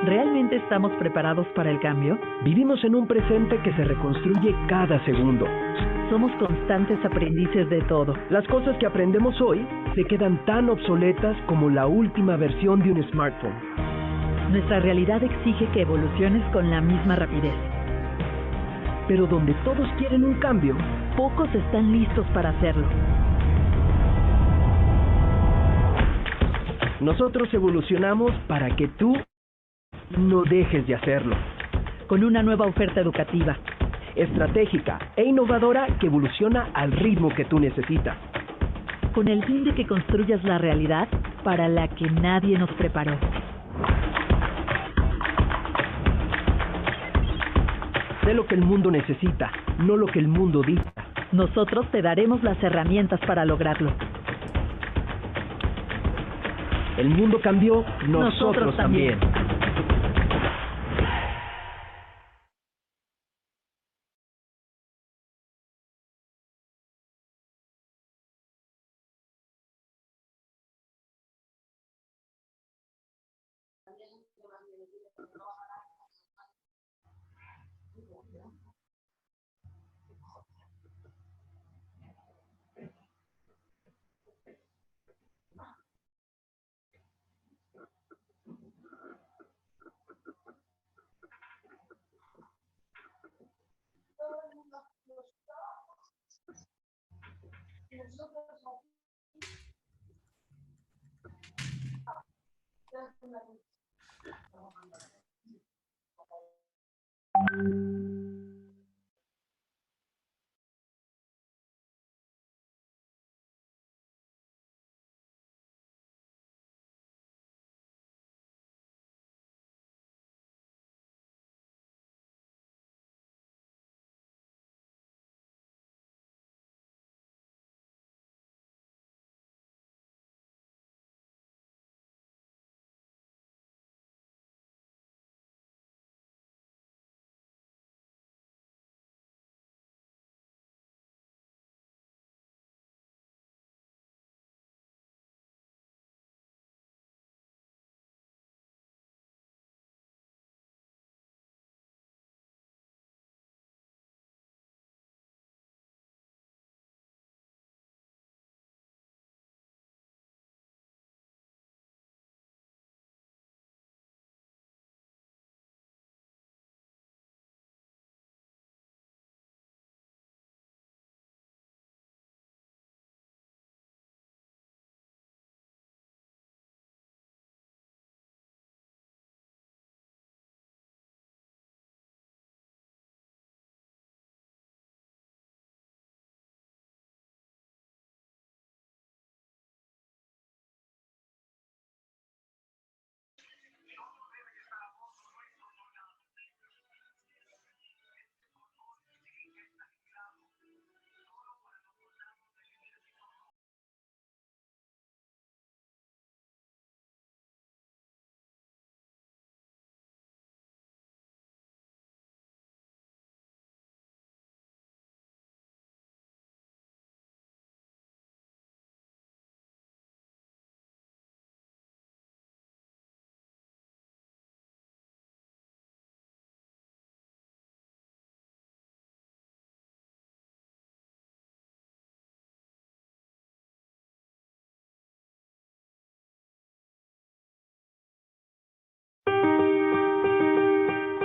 ¿Realmente estamos preparados para el cambio? Vivimos en un presente que se reconstruye cada segundo. Somos constantes aprendices de todo. Las cosas que aprendemos hoy se quedan tan obsoletas como la última versión de un smartphone. Nuestra realidad exige que evoluciones con la misma rapidez. Pero donde todos quieren un cambio, pocos están listos para hacerlo. Nosotros evolucionamos para que tú no dejes de hacerlo. Con una nueva oferta educativa, estratégica e innovadora que evoluciona al ritmo que tú necesitas. Con el fin de que construyas la realidad para la que nadie nos preparó. Sé lo que el mundo necesita, no lo que el mundo dicta. Nosotros te daremos las herramientas para lograrlo. El mundo cambió, nosotros también.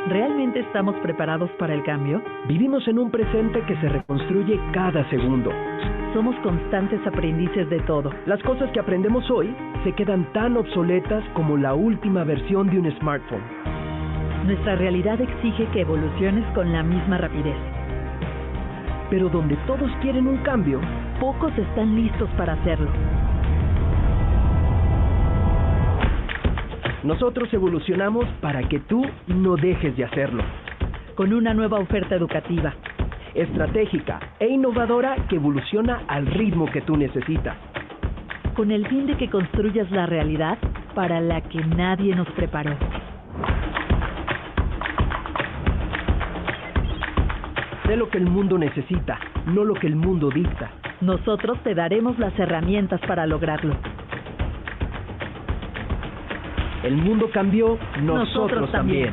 ¿Realmente estamos preparados para el cambio? Vivimos en un presente que se reconstruye cada segundo. Somos constantes aprendices de todo. Las cosas que aprendemos hoy se quedan tan obsoletas como la última versión de un smartphone. Nuestra realidad exige que evoluciones con la misma rapidez. Pero donde todos quieren un cambio, pocos están listos para hacerlo. Nosotros evolucionamos para que tú no dejes de hacerlo. Con una nueva oferta educativa, estratégica e innovadora que evoluciona al ritmo que tú necesitas. con el fin de que construyas la realidad para la que nadie nos preparó. Sé lo que el mundo necesita, no lo que el mundo dicta. Nosotros te daremos las herramientas para lograrlo. El mundo cambió, nosotros también.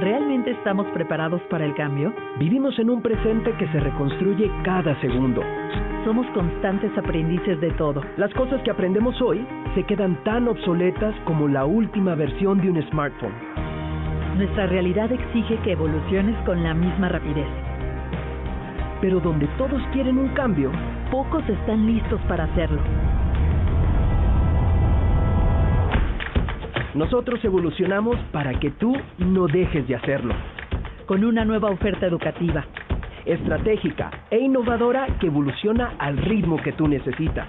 ¿Realmente estamos preparados para el cambio? Vivimos en un presente que se reconstruye cada segundo. Somos constantes aprendices de todo. Las cosas que aprendemos hoy se quedan tan obsoletas como la última versión de un smartphone. Nuestra realidad exige que evoluciones con la misma rapidez. Pero donde todos quieren un cambio, pocos están listos para hacerlo. Nosotros evolucionamos para que tú no dejes de hacerlo. Con una nueva oferta educativa, estratégica e innovadora que evoluciona al ritmo que tú necesitas.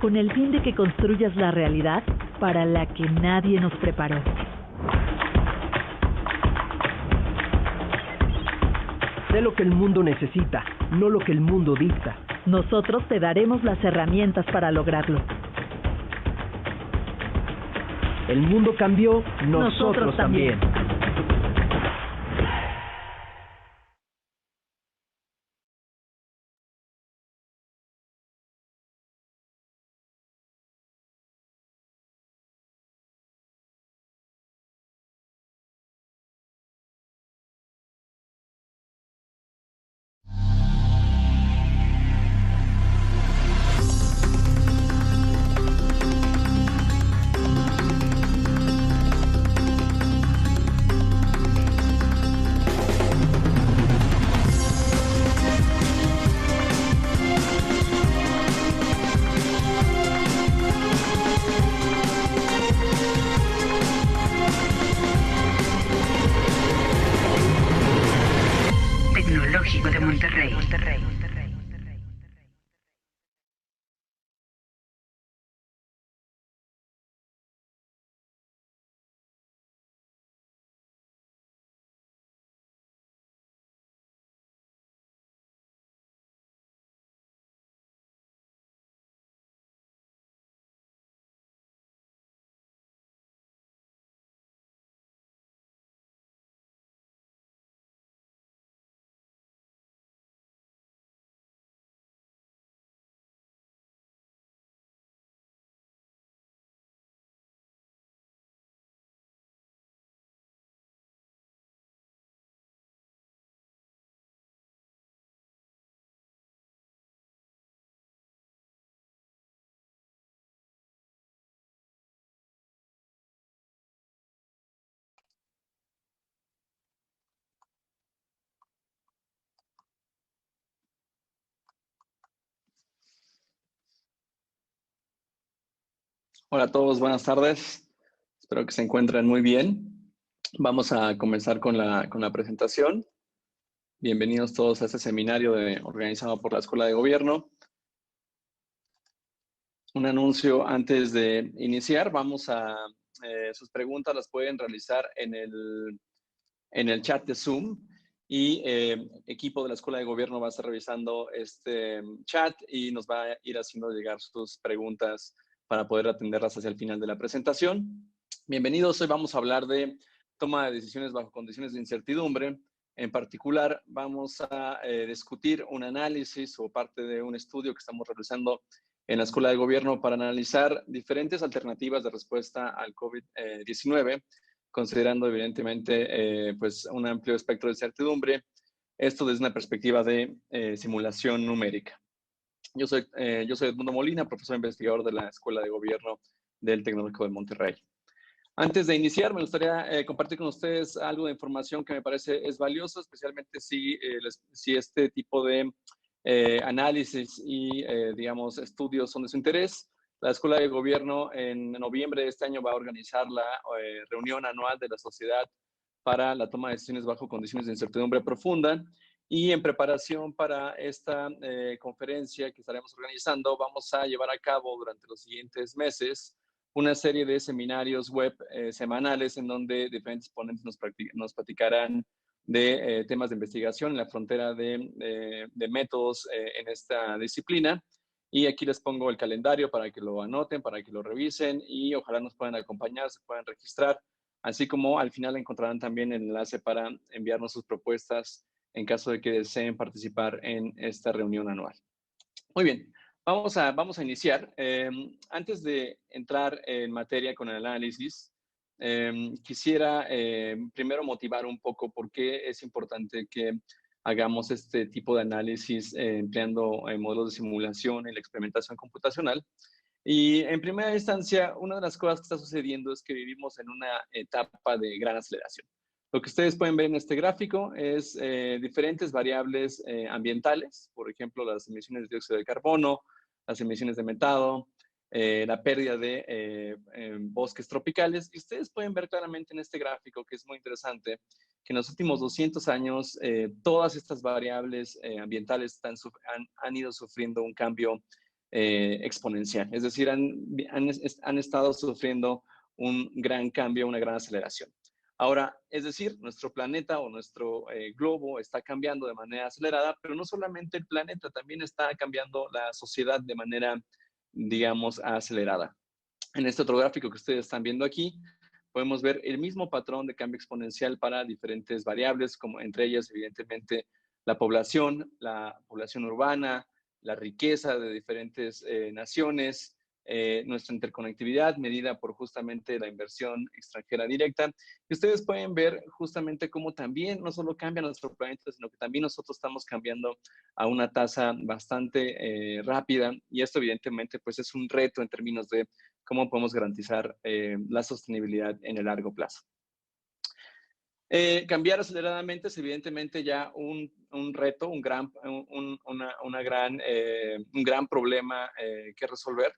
Con el fin de que construyas la realidad para la que nadie nos preparó. Sé lo que el mundo necesita, no lo que el mundo dicta. Nosotros te daremos las herramientas para lograrlo. El mundo cambió, nosotros también. Hola a todos, buenas tardes. Espero que se encuentren muy bien. Vamos a comenzar con la presentación. Bienvenidos todos a este seminario organizado por la Escuela de Gobierno. Un anuncio antes de iniciar. Sus preguntas las pueden realizar en el chat de Zoom y equipo de la Escuela de Gobierno va a estar revisando este chat y nos va a ir haciendo llegar sus preguntas para poder atenderlas hacia el final de la presentación. Bienvenidos, hoy vamos a hablar de toma de decisiones bajo condiciones de incertidumbre. En particular, vamos a discutir un análisis o parte de un estudio que estamos realizando en la Escuela de Gobierno para analizar diferentes alternativas de respuesta al COVID-19, considerando evidentemente pues un amplio espectro de incertidumbre, esto desde una perspectiva de simulación numérica. Yo soy Edmundo Molina, profesor investigador de la Escuela de Gobierno del Tecnológico de Monterrey. Antes de iniciar, me gustaría compartir con ustedes algo de información que me parece es valioso, especialmente si este tipo de análisis y, digamos, estudios son de su interés. La Escuela de Gobierno en noviembre de este año va a organizar la reunión anual de la Sociedad para la toma de decisiones bajo condiciones de incertidumbre profunda. Y en preparación para esta conferencia que estaremos organizando, vamos a llevar a cabo durante los siguientes meses una serie de seminarios web semanales en donde diferentes ponentes nos platicarán de temas de investigación en la frontera de métodos en esta disciplina. Y aquí les pongo el calendario para que lo anoten, para que lo revisen y ojalá nos puedan acompañar, se puedan registrar, así como al final encontrarán también el enlace para enviarnos sus propuestas en caso de que deseen participar en esta reunión anual. Muy bien, vamos a iniciar. Antes de entrar en materia con el análisis, quisiera primero motivar un poco por qué es importante que hagamos este tipo de análisis empleando modelos de simulación y la experimentación computacional. Y en primera instancia, una de las cosas que está sucediendo es que vivimos en una etapa de gran aceleración. Lo que ustedes pueden ver en este gráfico es diferentes variables ambientales, por ejemplo, las emisiones de dióxido de carbono, las emisiones de metano, la pérdida de bosques tropicales. Y ustedes pueden ver claramente en este gráfico, que es muy interesante, que en los últimos 200 años todas estas variables ambientales han ido sufriendo un cambio exponencial. Es decir, han estado sufriendo un gran cambio, una gran aceleración. Ahora, es decir, nuestro planeta o nuestro globo está cambiando de manera acelerada, pero no solamente el planeta, también está cambiando la sociedad de manera, digamos, acelerada. En este otro gráfico que ustedes están viendo aquí, podemos ver el mismo patrón de cambio exponencial para diferentes variables, como entre ellas, evidentemente, la población urbana, la riqueza de diferentes naciones, nuestra interconectividad medida por justamente la inversión extranjera directa. Y ustedes pueden ver justamente cómo también no solo cambia nuestro planeta, sino que también nosotros estamos cambiando a una tasa bastante rápida. Y esto evidentemente pues es un reto en términos de cómo podemos garantizar la sostenibilidad en el largo plazo. Cambiar aceleradamente es evidentemente ya un reto, un gran problema que resolver,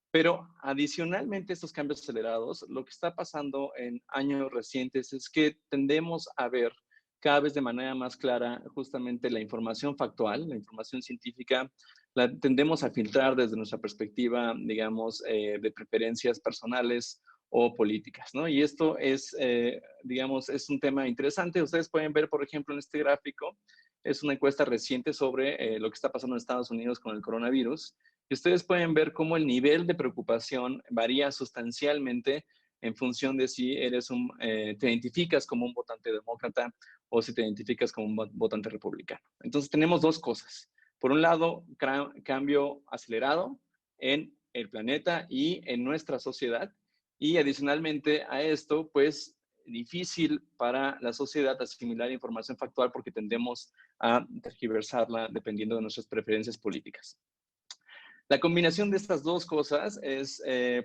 pero adicionalmente a estos cambios acelerados, lo que está pasando en años recientes es que tendemos a ver cada vez de manera más clara justamente la información factual, la información científica, la tendemos a filtrar desde nuestra perspectiva, digamos, de preferencias personales o políticas, ¿no? Y esto es, digamos, es un tema interesante. Ustedes pueden ver, por ejemplo, en este gráfico, es una encuesta reciente sobre lo que está pasando en Estados Unidos con el coronavirus. Y ustedes pueden ver cómo el nivel de preocupación varía sustancialmente en función de si te identificas como un votante demócrata o si te identificas como un votante republicano. Entonces tenemos dos cosas. Por un lado, cambio acelerado en el planeta y en nuestra sociedad. Y adicionalmente a esto, pues difícil para la sociedad asimilar información factual porque tendemos a tergiversarla dependiendo de nuestras preferencias políticas. La combinación de estas dos cosas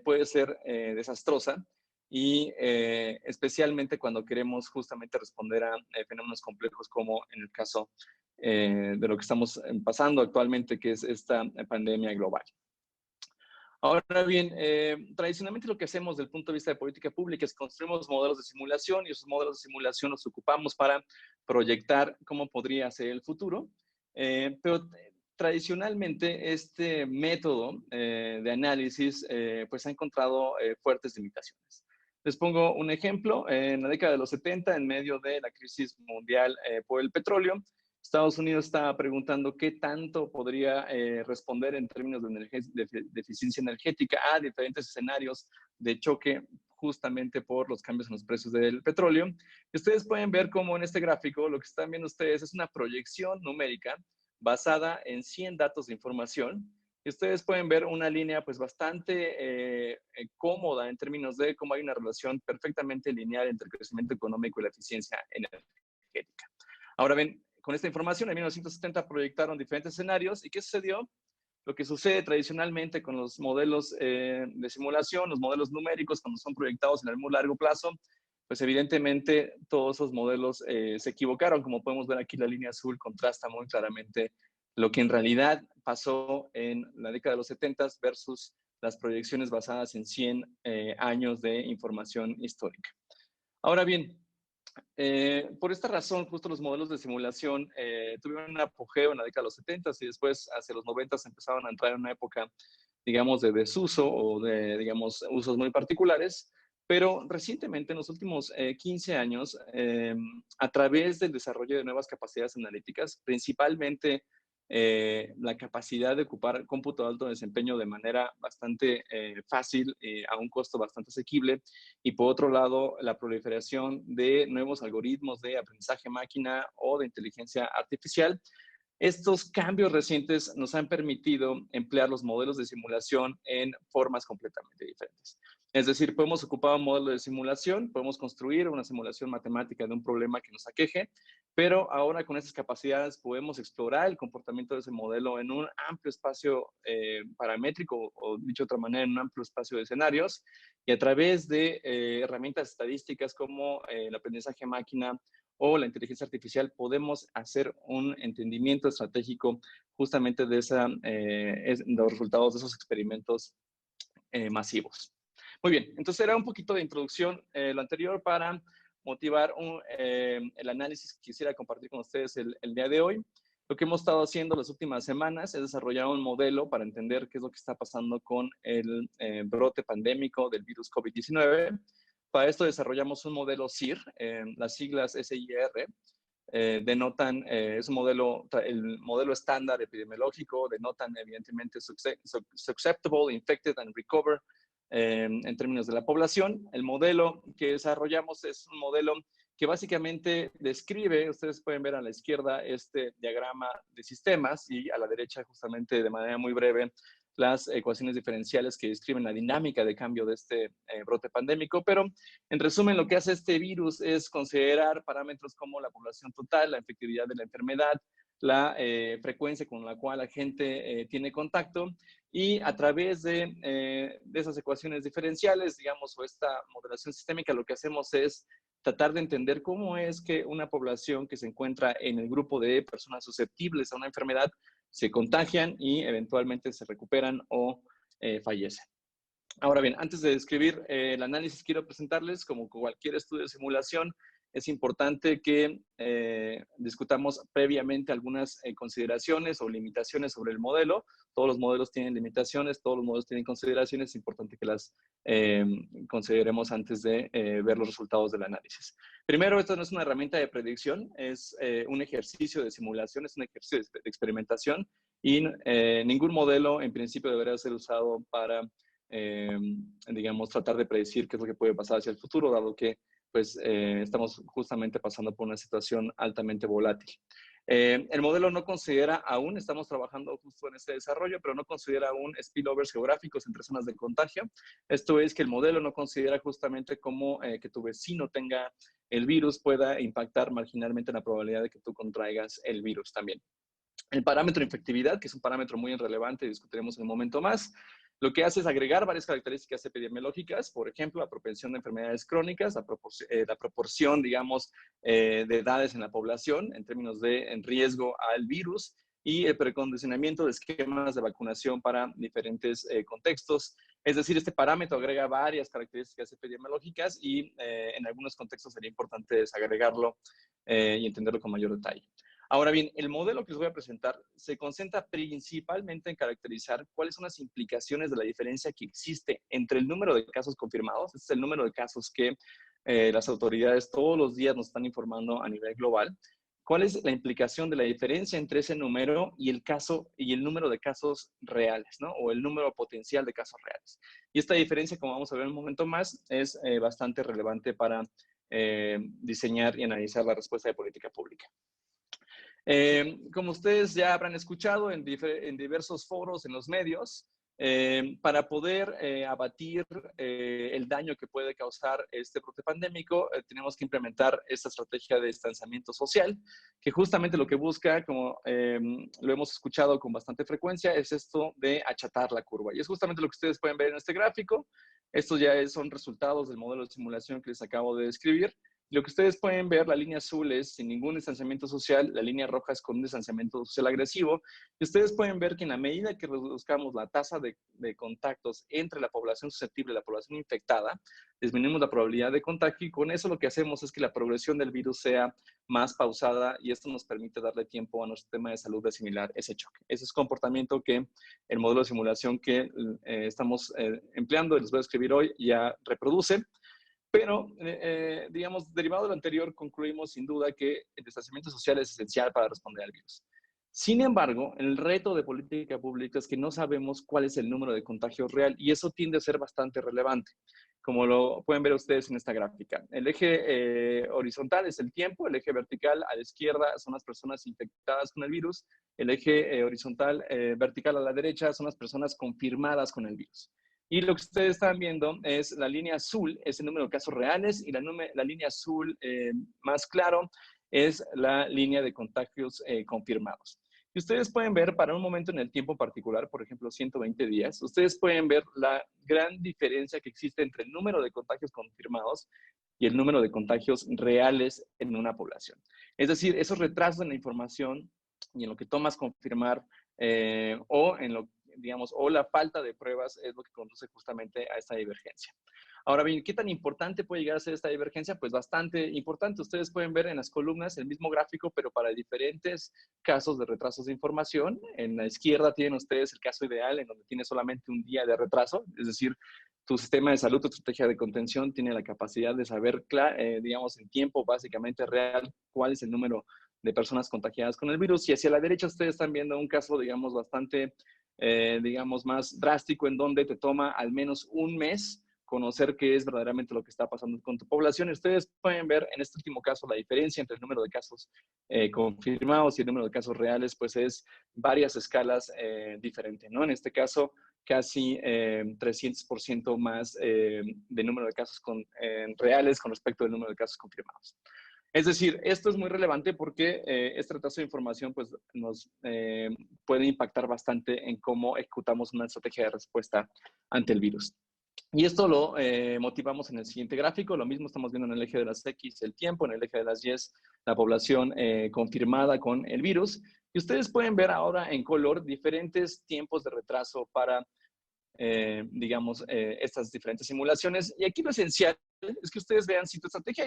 puede ser desastrosa y especialmente cuando queremos justamente responder a fenómenos complejos como en el caso de lo que estamos pasando actualmente, que es esta pandemia global. Ahora bien, tradicionalmente lo que hacemos desde el punto de vista de política pública es construimos modelos de simulación y esos modelos de simulación los ocupamos para proyectar cómo podría ser el futuro, pero tradicionalmente este método de análisis pues ha encontrado fuertes limitaciones. Les pongo un ejemplo. En la década de los 70, en medio de la crisis mundial por el petróleo, Estados Unidos estaba preguntando qué tanto podría responder en términos de eficiencia energética a diferentes escenarios de choque justamente por los cambios en los precios del petróleo. Y ustedes pueden ver cómo en este gráfico lo que están viendo ustedes es una proyección numérica basada en 100 datos de información. Y ustedes pueden ver una línea pues bastante cómoda en términos de cómo hay una relación perfectamente lineal entre el crecimiento económico y la eficiencia energética. Ahora ven, con esta información en 1970 proyectaron diferentes escenarios. ¿Y qué sucedió? Lo que sucede tradicionalmente con los modelos de simulación, los modelos numéricos, cuando son proyectados en el muy largo plazo, pues evidentemente todos esos modelos se equivocaron. Como podemos ver aquí, la línea azul contrasta muy claramente lo que en realidad pasó en la década de los 70 versus las proyecciones basadas en 100 años de información histórica. Ahora bien, por esta razón, justo los modelos de simulación tuvieron un apogeo en la década de los 70 y después hacia los 90 empezaron a entrar en una época, digamos, de desuso o de, digamos, usos muy particulares. Pero recientemente, en los últimos 15 años, a través del desarrollo de nuevas capacidades analíticas, principalmente la capacidad de ocupar cómputo de alto desempeño de manera bastante fácil, a un costo bastante asequible, y por otro lado, la proliferación de nuevos algoritmos de aprendizaje máquina o de inteligencia artificial. Estos cambios recientes nos han permitido emplear los modelos de simulación en formas completamente diferentes. Es decir, podemos ocupar un modelo de simulación, podemos construir una simulación matemática de un problema que nos aqueje, pero ahora con estas capacidades podemos explorar el comportamiento de ese modelo en un amplio espacio paramétrico, o dicho de otra manera, en un amplio espacio de escenarios, y a través de herramientas estadísticas como el aprendizaje máquina o la inteligencia artificial, podemos hacer un entendimiento estratégico justamente de los resultados de esos experimentos masivos. Muy bien, entonces era un poquito de introducción lo anterior para motivar el análisis que quisiera compartir con ustedes el día de hoy. Lo que hemos estado haciendo las últimas semanas es desarrollar un modelo para entender qué es lo que está pasando con el brote pandémico del virus COVID-19. Para esto desarrollamos un modelo SIR, las siglas SIR, denotan, es un modelo, el modelo estándar epidemiológico, denotan evidentemente susceptible, infected and recover en términos de la población. El modelo que desarrollamos es un modelo que básicamente describe, ustedes pueden ver a la izquierda este diagrama de sistemas y a la derecha justamente de manera muy breve las ecuaciones diferenciales que describen la dinámica de cambio de este brote pandémico, pero en resumen lo que hace este virus es considerar parámetros como la población total, la efectividad de la enfermedad, la frecuencia con la cual la gente tiene contacto, y a través de esas ecuaciones diferenciales, digamos, o esta modelación sistémica, lo que hacemos es tratar de entender cómo es que una población que se encuentra en el grupo de personas susceptibles a una enfermedad se contagian y eventualmente se recuperan o fallecen. Ahora bien, antes de describir el análisis, quiero presentarles, como cualquier estudio de simulación, es importante que discutamos previamente algunas consideraciones o limitaciones sobre el modelo. Todos los modelos tienen limitaciones, todos los modelos tienen consideraciones, es importante que las consideremos antes de ver los resultados del análisis. Primero, esto no es una herramienta de predicción, es un ejercicio de simulación, es un ejercicio de experimentación y ningún modelo en principio debería ser usado para, digamos, tratar de predecir qué es lo que puede pasar hacia el futuro, dado que pues, estamos justamente pasando por una situación altamente volátil. El modelo no considera aún, estamos trabajando justo en este desarrollo, pero no considera aún spillovers geográficos entre zonas de contagio. Esto es que el modelo no considera justamente cómo que tu vecino tenga el virus pueda impactar marginalmente en la probabilidad de que tú contraigas el virus también. El parámetro de infectividad, que es un parámetro muy relevante, discutiremos en un momento más, lo que hace es agregar varias características epidemiológicas, por ejemplo, la propensión de enfermedades crónicas, la proporción, digamos, de edades en la población en términos de riesgo al virus y el precondicionamiento de esquemas de vacunación para diferentes contextos. Es decir, este parámetro agrega varias características epidemiológicas y en algunos contextos sería importante desagregarlo y entenderlo con mayor detalle. Ahora bien, el modelo que les voy a presentar se concentra principalmente en caracterizar cuáles son las implicaciones de la diferencia que existe entre el número de casos confirmados, este es el número de casos que las autoridades todos los días nos están informando a nivel global, cuál es la implicación de la diferencia entre ese número y el número de casos reales, ¿no? O el número potencial de casos reales. Y esta diferencia, como vamos a ver en un momento más, es bastante relevante para diseñar y analizar la respuesta de política pública. Como ustedes ya habrán escuchado en diversos foros en los medios, para poder abatir el daño que puede causar este brote pandémico, tenemos que implementar esta estrategia de distanciamiento social, que justamente lo que busca, como lo hemos escuchado con bastante frecuencia, es esto de achatar la curva. Y es justamente lo que ustedes pueden ver en este gráfico. Estos ya son resultados del modelo de simulación que les acabo de describir. Lo que ustedes pueden ver, la línea azul es sin ningún distanciamiento social, la línea roja es con un distanciamiento social agresivo, y ustedes pueden ver que en la medida que reduzcamos la tasa de contactos entre la población susceptible y la población infectada, disminuimos la probabilidad de contagio y con eso lo que hacemos es que la progresión del virus sea más pausada y esto nos permite darle tiempo a nuestro sistema de salud de asimilar ese choque. Ese es comportamiento que el modelo de simulación que estamos empleando, les voy a escribir hoy, ya reproduce. Pero, digamos, derivado de lo anterior, concluimos sin duda que el distanciamiento social es esencial para responder al virus. Sin embargo, el reto de política pública es que no sabemos cuál es el número de contagios real y eso tiende a ser bastante relevante, como lo pueden ver ustedes en esta gráfica. El eje horizontal es el tiempo, el eje vertical a la izquierda son las personas infectadas con el virus, el eje horizontal vertical a la derecha son las personas confirmadas con el virus. Y lo que ustedes están viendo es la línea azul, es el número de casos reales, y la línea azul más claro es la línea de contagios confirmados. Y ustedes pueden ver para un momento en el tiempo particular, por ejemplo, 120 días, ustedes pueden ver la gran diferencia que existe entre el número de contagios confirmados y el número de contagios reales en una población. Es decir, esos retrasos en la información y en lo que tomas confirmar o en lo digamos, o la falta de pruebas es lo que conduce justamente a esta divergencia. Ahora bien, ¿qué tan importante puede llegar a ser esta divergencia? Pues bastante importante. Ustedes pueden ver en las columnas el mismo gráfico, pero para diferentes casos de retrasos de información. En la izquierda tienen ustedes el caso ideal, en donde tiene solamente un día de retraso, es decir, tu sistema de salud, tu estrategia de contención tiene la capacidad de saber, digamos, en tiempo básicamente real cuál es el número de personas contagiadas con el virus. Y hacia la derecha ustedes están viendo un caso, digamos, bastante digamos, más drástico, en donde te toma al menos un mes conocer qué es verdaderamente lo que está pasando con tu población. Y ustedes pueden ver en este último caso la diferencia entre el número de casos confirmados y el número de casos reales, pues es varias escalas diferentes, ¿no? En este caso, casi 300% más de número de casos reales con respecto al número de casos confirmados. Es decir, esto es muy relevante porque este retraso de información pues, nos puede impactar bastante en cómo ejecutamos una estrategia de respuesta ante el virus. Y esto lo motivamos en el siguiente gráfico. Lo mismo estamos viendo en el eje de las X, el tiempo, en el eje de las Y, la población confirmada con el virus. Y ustedes pueden ver ahora en color diferentes tiempos de retraso para, digamos, estas diferentes simulaciones. Y aquí lo esencial es que ustedes vean si tu estrategia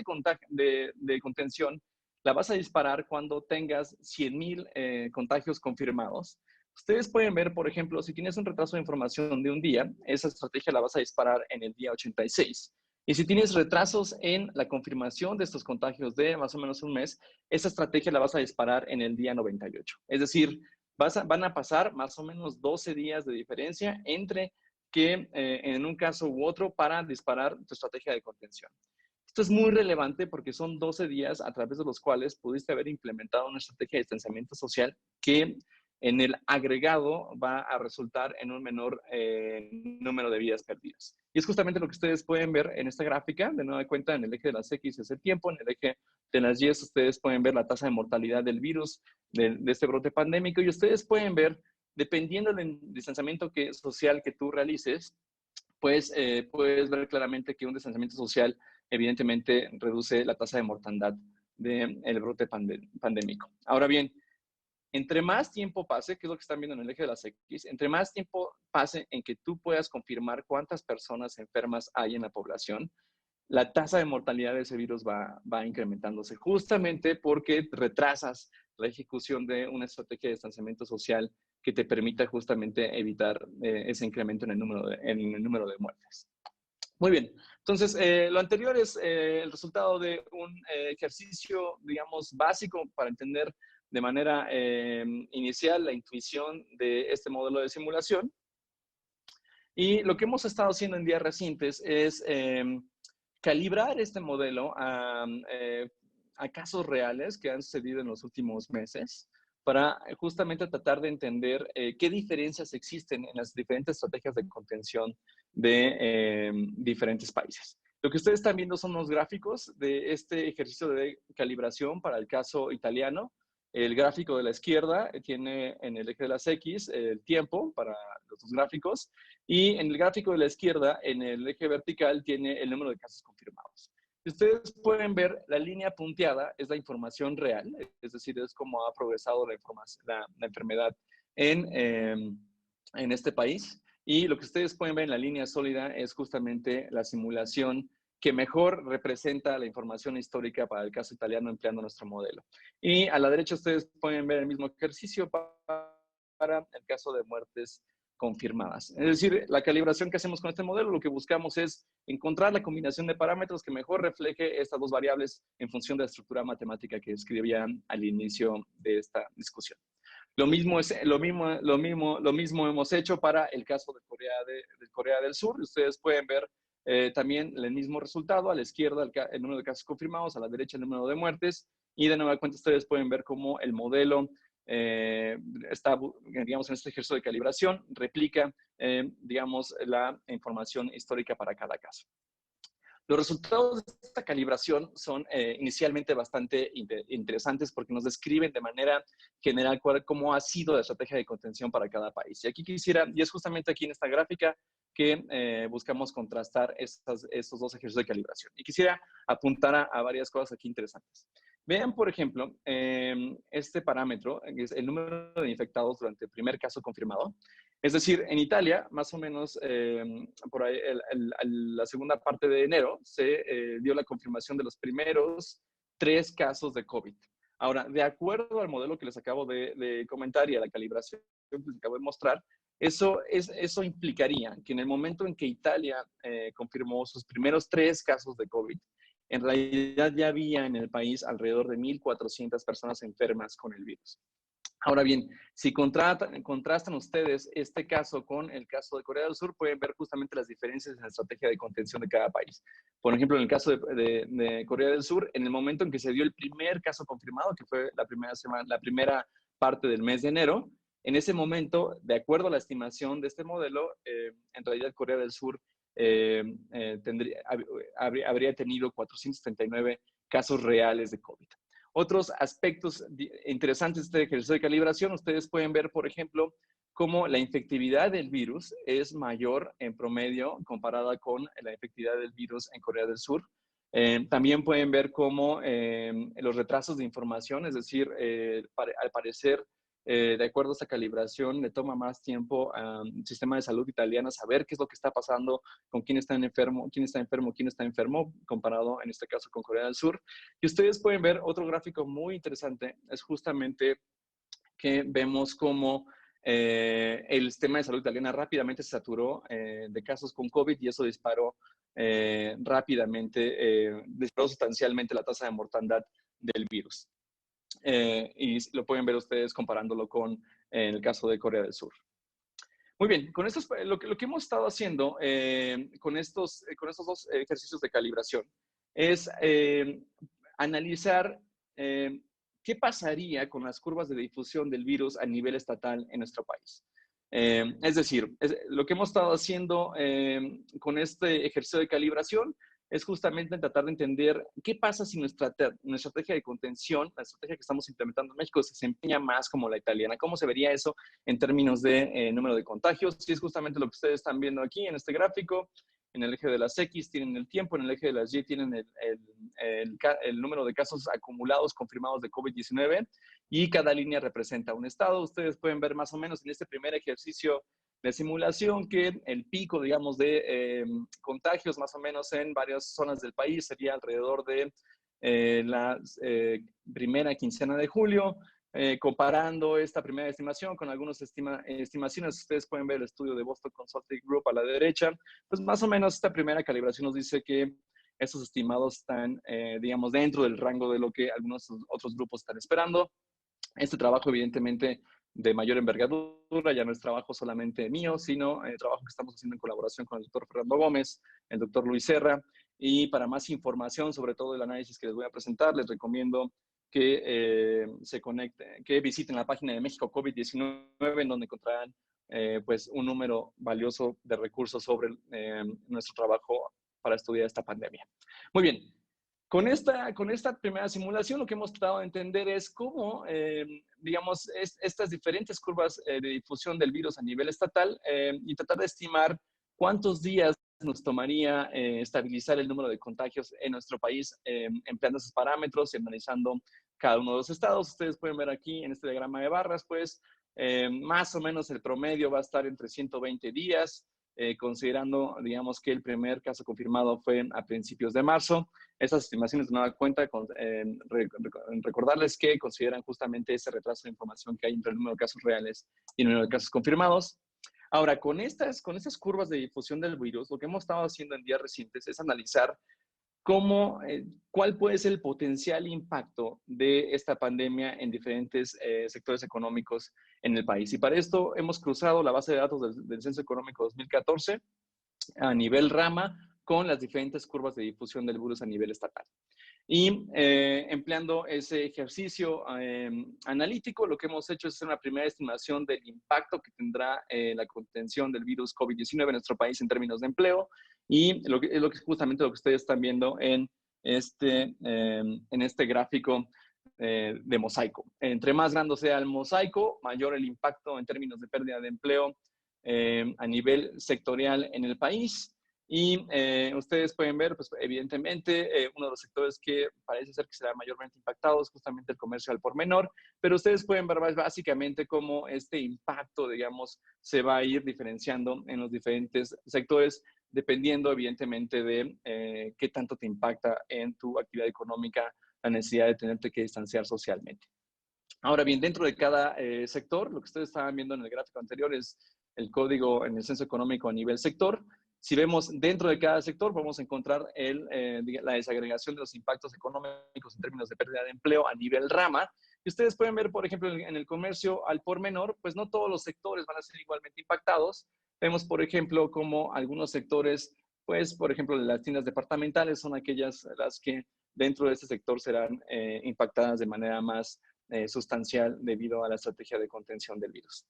de contención la vas a disparar cuando tengas 100,000 contagios confirmados. Ustedes pueden ver, por ejemplo, si tienes un retraso de información de un día, esa estrategia la vas a disparar en el día 86. Y si tienes retrasos en la confirmación de estos contagios de más o menos un mes, esa estrategia la vas a disparar en el día 98. Es decir, van a pasar más o menos 12 días de diferencia entre que en un caso u otro para disparar tu estrategia de contención. Esto es muy relevante porque son 12 días a través de los cuales pudiste haber implementado una estrategia de distanciamiento social que en el agregado va a resultar en un menor número de vidas perdidas. Y es justamente lo que ustedes pueden ver en esta gráfica. De nueva cuenta, en el eje de las X es el tiempo, en el eje de las Y ustedes pueden ver la tasa de mortalidad del virus, de este brote pandémico, y ustedes pueden ver, dependiendo del distanciamiento social que tú realices, pues puedes ver claramente que un distanciamiento social evidentemente reduce la tasa de mortandad del brote pandémico. Ahora bien, entre más tiempo pase, que es lo que están viendo en el eje de las X, entre más tiempo pase en que tú puedas confirmar cuántas personas enfermas hay en la población, la tasa de mortalidad de ese virus va incrementándose, justamente porque retrasas la ejecución de una estrategia de distanciamiento social que te permita justamente evitar ese incremento en el número de muertes. Muy bien, entonces lo anterior es el resultado de un ejercicio, digamos, básico para entender de manera inicial la intuición de este modelo de simulación. Y lo que hemos estado haciendo en días recientes es calibrar este modelo a casos reales que han sucedido en los últimos meses para justamente tratar de entender qué diferencias existen en las diferentes estrategias de contención de diferentes países. Lo que ustedes están viendo son los gráficos de este ejercicio de calibración para el caso italiano. El gráfico de la izquierda tiene en el eje de las X el tiempo para los dos gráficos, y en el gráfico de la izquierda, en el eje vertical, tiene el número de casos confirmados. Ustedes pueden ver, la línea punteada es la información real, es decir, es cómo ha progresado la enfermedad en este país. Y lo que ustedes pueden ver en la línea sólida es justamente la simulación que mejor representa la información histórica para el caso italiano empleando nuestro modelo. Y a la derecha ustedes pueden ver el mismo ejercicio para el caso de muertes confirmadas. Es decir, la calibración que hacemos con este modelo, lo que buscamos es encontrar la combinación de parámetros que mejor refleje estas dos variables en función de la estructura matemática que escribían al inicio de esta discusión. Lo mismo hemos hecho para el caso de Corea del Sur. Ustedes pueden ver también el mismo resultado. A la izquierda el número de casos confirmados, a la derecha el número de muertes. Y de nueva cuenta ustedes pueden ver cómo el modelo está, digamos, en este ejercicio de calibración, replica, digamos, la información histórica para cada caso. Los resultados de esta calibración son inicialmente bastante interesantes porque nos describen de manera general cómo ha sido la estrategia de contención para cada país. Y aquí quisiera, y es justamente aquí en esta gráfica que buscamos contrastar estos dos ejercicios de calibración. Y quisiera apuntar a varias cosas aquí interesantes. Vean, por ejemplo, este parámetro, que es el número de infectados durante el primer caso confirmado. Es decir, en Italia, más o menos por ahí, la segunda parte de enero, se dio la confirmación de los primeros 3 casos de COVID. Ahora, de acuerdo al modelo que les acabo de comentar y a la calibración que les acabo de mostrar, eso implicaría que en el momento en que Italia confirmó sus primeros 3 casos de COVID, en realidad ya había en el país alrededor de 1,400 personas enfermas con el virus. Ahora bien, si contrastan ustedes este caso con el caso de Corea del Sur, pueden ver justamente las diferencias en la estrategia de contención de cada país. Por ejemplo, en el caso de Corea del Sur, en el momento en que se dio el primer caso confirmado, que fue la primera parte del mes de enero, en ese momento, de acuerdo a la estimación de este modelo, en realidad Corea del Sur habría tenido 439 casos reales de COVID. Otros aspectos interesantes de este ejercicio de calibración, ustedes pueden ver, por ejemplo, cómo la infectividad del virus es mayor en promedio comparada con la efectividad del virus en Corea del Sur. También pueden ver cómo los retrasos de información, es decir, al parecer de acuerdo a esta calibración, le toma más tiempo al sistema de salud italiano saber qué es lo que está pasando, con quién está enfermo, quién está enfermo, comparado en este caso con Corea del Sur. Y ustedes pueden ver otro gráfico muy interesante, es justamente que vemos cómo el sistema de salud italiana rápidamente se saturó de casos con COVID y eso disparó disparó sustancialmente la tasa de mortandad del virus. Y lo pueden ver ustedes comparándolo con el caso de Corea del Sur. Muy bien, con estos, lo que hemos estado haciendo con estos dos ejercicios de calibración es analizar qué pasaría con las curvas de difusión del virus a nivel estatal en nuestro país. Es decir, lo que hemos estado haciendo con este ejercicio de calibración es justamente tratar de entender qué pasa si nuestra estrategia de contención, la estrategia que estamos implementando en México, se desempeña más como la italiana. ¿Cómo se vería eso en términos de número de contagios? Y es justamente lo que ustedes están viendo aquí en este gráfico. En el eje de las X tienen el tiempo, en el eje de las Y tienen el número de casos acumulados confirmados de COVID-19 y cada línea representa un estado. Ustedes pueden ver más o menos en este primer ejercicio de simulación que el pico, digamos, de contagios más o menos en varias zonas del país sería alrededor de la primera quincena de julio. Comparando esta primera estimación con algunas estimaciones, ustedes pueden ver el estudio de Boston Consulting Group a la derecha, pues más o menos esta primera calibración nos dice que estos estimados están, digamos, dentro del rango de lo que algunos otros grupos están esperando. Este trabajo, evidentemente, de mayor envergadura, ya no es trabajo solamente mío, sino trabajo que estamos haciendo en colaboración con el doctor Fernando Gómez, el doctor Luis Serra, y para más información sobre todo el análisis que les voy a presentar, les recomiendo que que visiten la página de México COVID-19, en donde encontrarán pues un número valioso de recursos sobre nuestro trabajo para estudiar esta pandemia. Muy bien, con esta primera simulación lo que hemos tratado de entender es cómo, digamos, estas diferentes curvas de difusión del virus a nivel estatal y tratar de estimar cuántos días nos tomaría estabilizar el número de contagios en nuestro país empleando esos parámetros y analizando cada uno de los estados. Ustedes pueden ver aquí en este diagrama de barras, pues más o menos el promedio va a estar entre 120 días, considerando, digamos, que el primer caso confirmado fue a principios de marzo. Estas estimaciones de nueva cuenta, recordarles que consideran justamente ese retraso de información que hay entre el número de casos reales y el número de casos confirmados. Ahora, con estas curvas de difusión del virus, lo que hemos estado haciendo en días recientes es analizar cuál puede ser el potencial impacto de esta pandemia en diferentes sectores económicos en el país. Y para esto hemos cruzado la base de datos del Censo Económico 2014 a nivel rama con las diferentes curvas de difusión del virus a nivel estatal. Y empleando ese ejercicio analítico, lo que hemos hecho es hacer una primera estimación del impacto que tendrá la contención del virus COVID-19 en nuestro país en términos de empleo. Y es justamente lo que ustedes están viendo en este gráfico de mosaico. Entre más grande sea el mosaico, mayor el impacto en términos de pérdida de empleo a nivel sectorial en el país. Y ustedes pueden ver, pues evidentemente, uno de los sectores que parece ser que será mayormente impactado es justamente el comercio al por menor, pero ustedes pueden ver básicamente cómo este impacto, digamos, se va a ir diferenciando en los diferentes sectores, dependiendo evidentemente de qué tanto te impacta en tu actividad económica la necesidad de tenerte que distanciar socialmente. Ahora bien, dentro de cada sector, lo que ustedes estaban viendo en el gráfico anterior es el código en el censo económico a nivel sector. Si vemos dentro de cada sector, vamos a encontrar la desagregación de los impactos económicos en términos de pérdida de empleo a nivel rama. Y ustedes pueden ver, por ejemplo, en el comercio al por menor, pues no todos los sectores van a ser igualmente impactados. Vemos, por ejemplo, como algunos sectores, pues, por ejemplo, las tiendas departamentales son aquellas las que dentro de este sector serán impactadas de manera más sustancial debido a la estrategia de contención del virus.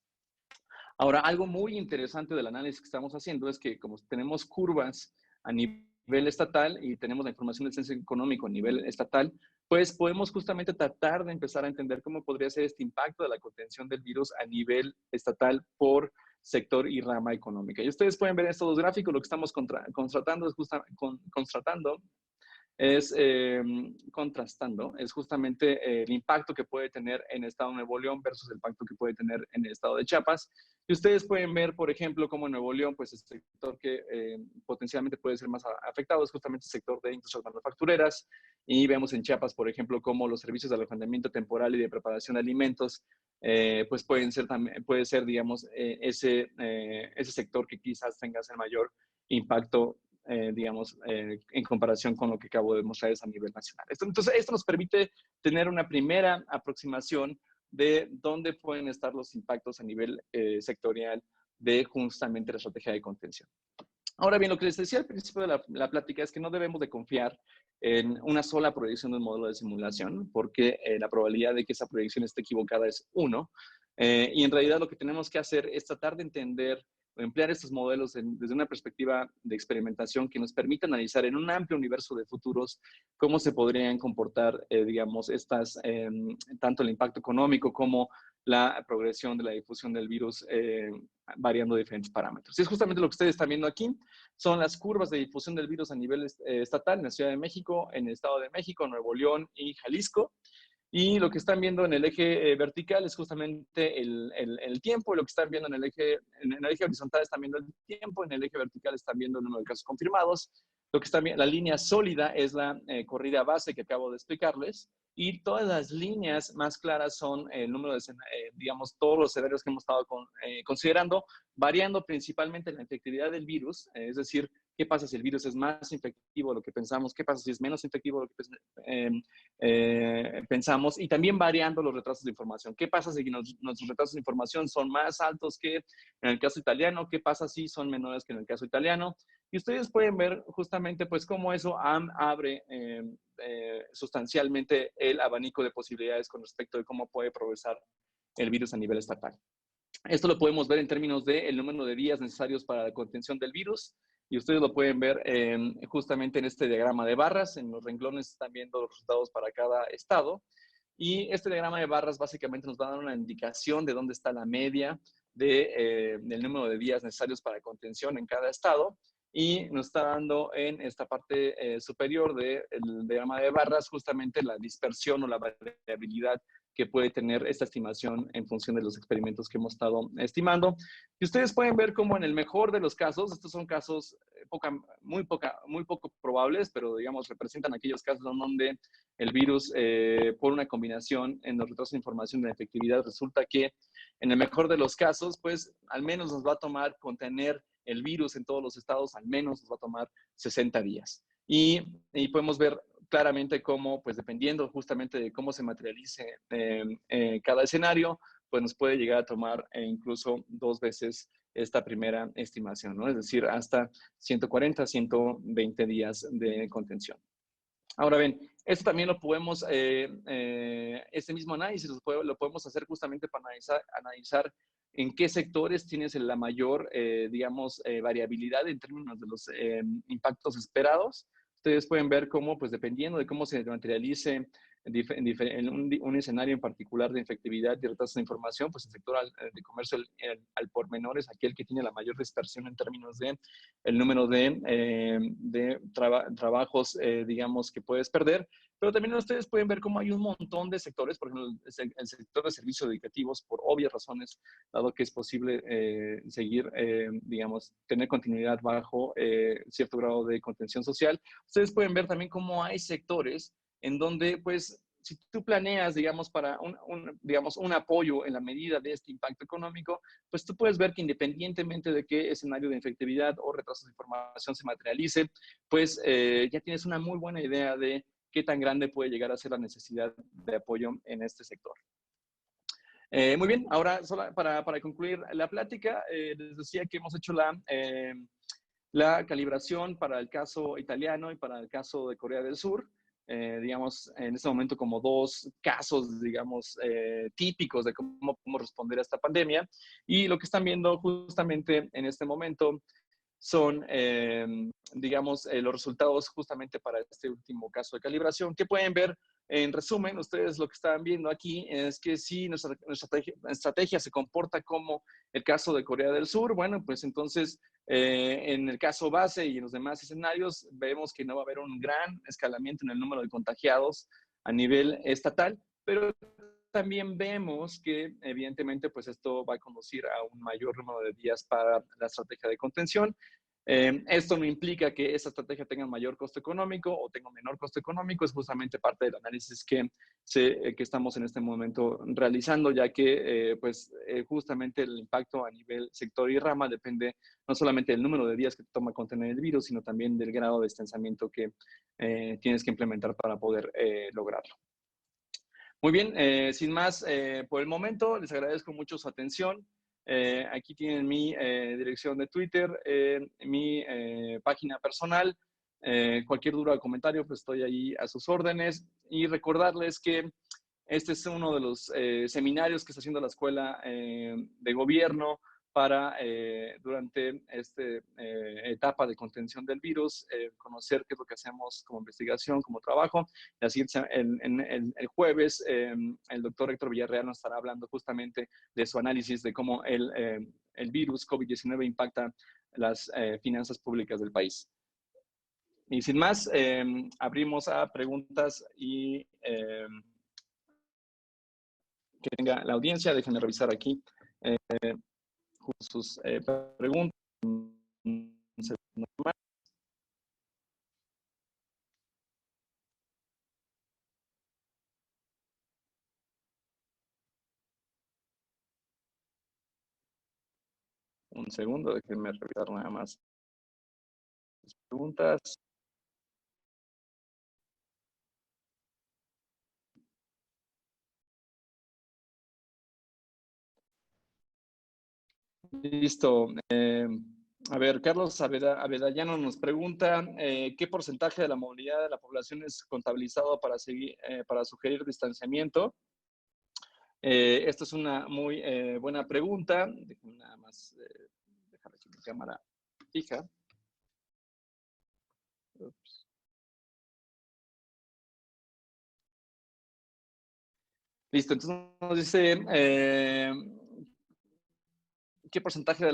Ahora, algo muy interesante del análisis que estamos haciendo es que como tenemos curvas a nivel estatal y tenemos la información del censo económico a nivel estatal, pues podemos justamente tratar de empezar a entender cómo podría ser este impacto de la contención del virus a nivel estatal por sector y rama económica. Y ustedes pueden ver en estos dos gráficos, lo que estamos constatando es es contrastando, es justamente el impacto que puede tener en el estado de Nuevo León versus el impacto que puede tener en el estado de Chiapas. Y ustedes pueden ver, por ejemplo, cómo en Nuevo León, pues el sector que potencialmente puede ser más afectado es justamente el sector de industrias manufactureras. Y vemos en Chiapas, por ejemplo, cómo los servicios de alojamiento temporal y de preparación de alimentos, pues pueden ser también, puede ser, digamos, ese sector que quizás tenga el mayor impacto, digamos, en comparación con lo que acabo de mostrar a nivel nacional. Entonces, esto nos permite tener una primera aproximación de dónde pueden estar los impactos a nivel sectorial de justamente la estrategia de contención. Ahora bien, lo que les decía al principio de la plática es que no debemos de confiar en una sola proyección de un modelo de simulación, porque la probabilidad de que esa proyección esté equivocada es 1. Y en realidad lo que tenemos que hacer es tratar de entender o emplear estos modelos desde una perspectiva de experimentación que nos permita analizar en un amplio universo de futuros cómo se podrían comportar, digamos, tanto el impacto económico como la progresión de la difusión del virus variando diferentes parámetros. Y es justamente lo que ustedes están viendo aquí, son las curvas de difusión del virus a nivel estatal en la Ciudad de México, en el Estado de México, Nuevo León y Jalisco. Y lo que están viendo en el eje vertical es justamente el tiempo, y lo que están viendo en el eje horizontal están viendo el tiempo, en el eje vertical están viendo el número de casos confirmados. Lo que están viendo, la línea sólida es la corrida base que acabo de explicarles, y todas las líneas más claras son el número de, digamos, todos los escenarios que hemos estado considerando, variando principalmente la efectividad del virus, es decir, qué pasa si el virus es más infectivo de lo que pensamos, qué pasa si es menos infectivo de lo que pensamos, y también variando los retrasos de información. ¿Qué pasa si nuestros retrasos de información son más altos que en el caso italiano? ¿Qué pasa si son menores que en el caso italiano? Y ustedes pueden ver justamente pues cómo eso abre sustancialmente el abanico de posibilidades con respecto de cómo puede progresar el virus a nivel estatal. Esto lo podemos ver en términos del número de días necesarios para la contención del virus, y ustedes lo pueden ver justamente en este diagrama de barras. En los renglones están viendo los resultados para cada estado, y este diagrama de barras básicamente nos va a dar una indicación de dónde está la media del número de días necesarios para contención en cada estado, y nos está dando en esta parte superior del diagrama de barras justamente la dispersión o la variabilidad que puede tener esta estimación en función de los experimentos que hemos estado estimando. Y ustedes pueden ver cómo en el mejor de los casos, estos son casos muy poco probables, pero digamos representan aquellos casos donde el virus, por una combinación en los retrasos de información de efectividad, resulta que en el mejor de los casos, pues al menos nos va a tomar contener el virus en todos los estados, al menos nos va a tomar 60 días. Y podemos ver claramente cómo, pues dependiendo justamente de cómo se materialice cada escenario, pues nos puede llegar a tomar incluso 2 veces esta primera estimación, ¿no? Es decir, hasta 140, 120 días de contención. Ahora bien, esto también lo podemos, este mismo análisis lo podemos hacer justamente para analizar en qué sectores tienes la mayor, digamos, variabilidad en términos de los impactos esperados. Ustedes pueden ver cómo, pues dependiendo de cómo se materialice en un escenario en particular de efectividad y retraso de información, pues el sector de comercio al por menor es aquel que tiene la mayor dispersión en términos de el número de trabajos, digamos, que puedes perder. Pero también ustedes pueden ver cómo hay un montón de sectores, por ejemplo, el sector de servicios educativos, por obvias razones, dado que es posible seguir, digamos, tener continuidad bajo cierto grado de contención social. Ustedes pueden ver también cómo hay sectores en donde, pues, si tú planeas, digamos, para digamos, un apoyo en la medida de este impacto económico, pues tú puedes ver que independientemente de qué escenario de efectividad o retrasos de información se materialice, pues ya tienes una muy buena idea de qué tan grande puede llegar a ser la necesidad de apoyo en este sector. Muy bien, ahora solo para concluir la plática, les decía que hemos hecho la calibración para el caso italiano y para el caso de Corea del Sur. Digamos, en este momento como 2 casos, digamos, típicos de cómo responder a esta pandemia. Y lo que están viendo justamente en este momento son, digamos, los resultados justamente para este último caso de calibración, que pueden ver En resumen, ustedes lo que están viendo aquí es que si nuestra estrategia se comporta como el caso de Corea del Sur, bueno, pues entonces en el caso base y en los demás escenarios vemos que no va a haber un gran escalamiento en el número de contagiados a nivel estatal, pero también vemos que evidentemente pues esto va a conducir a un mayor número de días para la estrategia de contención. Esto no implica que esa estrategia tenga mayor costo económico o tenga menor costo económico, es justamente parte del análisis que estamos en este momento realizando, ya que justamente el impacto a nivel sector y rama depende no solamente del número de días que toma contener el virus, sino también del grado de distanciamiento que tienes que implementar para poder lograrlo. Muy bien, sin más, por el momento les agradezco mucho su atención. Aquí tienen mi dirección de Twitter, mi página personal. Cualquier duda o comentario, pues estoy ahí a sus órdenes. Y recordarles que este es uno de los seminarios que está haciendo la Escuela de Gobierno para, durante esta etapa de contención del virus, conocer qué es lo que hacemos como investigación, como trabajo. Así, el jueves, el doctor Héctor Villarreal nos estará hablando justamente de su análisis de cómo el virus COVID-19 impacta las finanzas públicas del país. Y sin más, abrimos a preguntas y que tenga la audiencia. Déjenme revisar aquí sus preguntas. Un segundo más. Un segundo, déjenme revisar nada más las preguntas. Listo. A ver, Carlos Avedallano nos pregunta, ¿qué porcentaje de la movilidad de la población es contabilizado para sugerir distanciamiento? Esta es una muy buena pregunta. Déjame nada más dejar aquí mi cámara fija. Ups. Listo, entonces nos dice, ¿qué porcentaje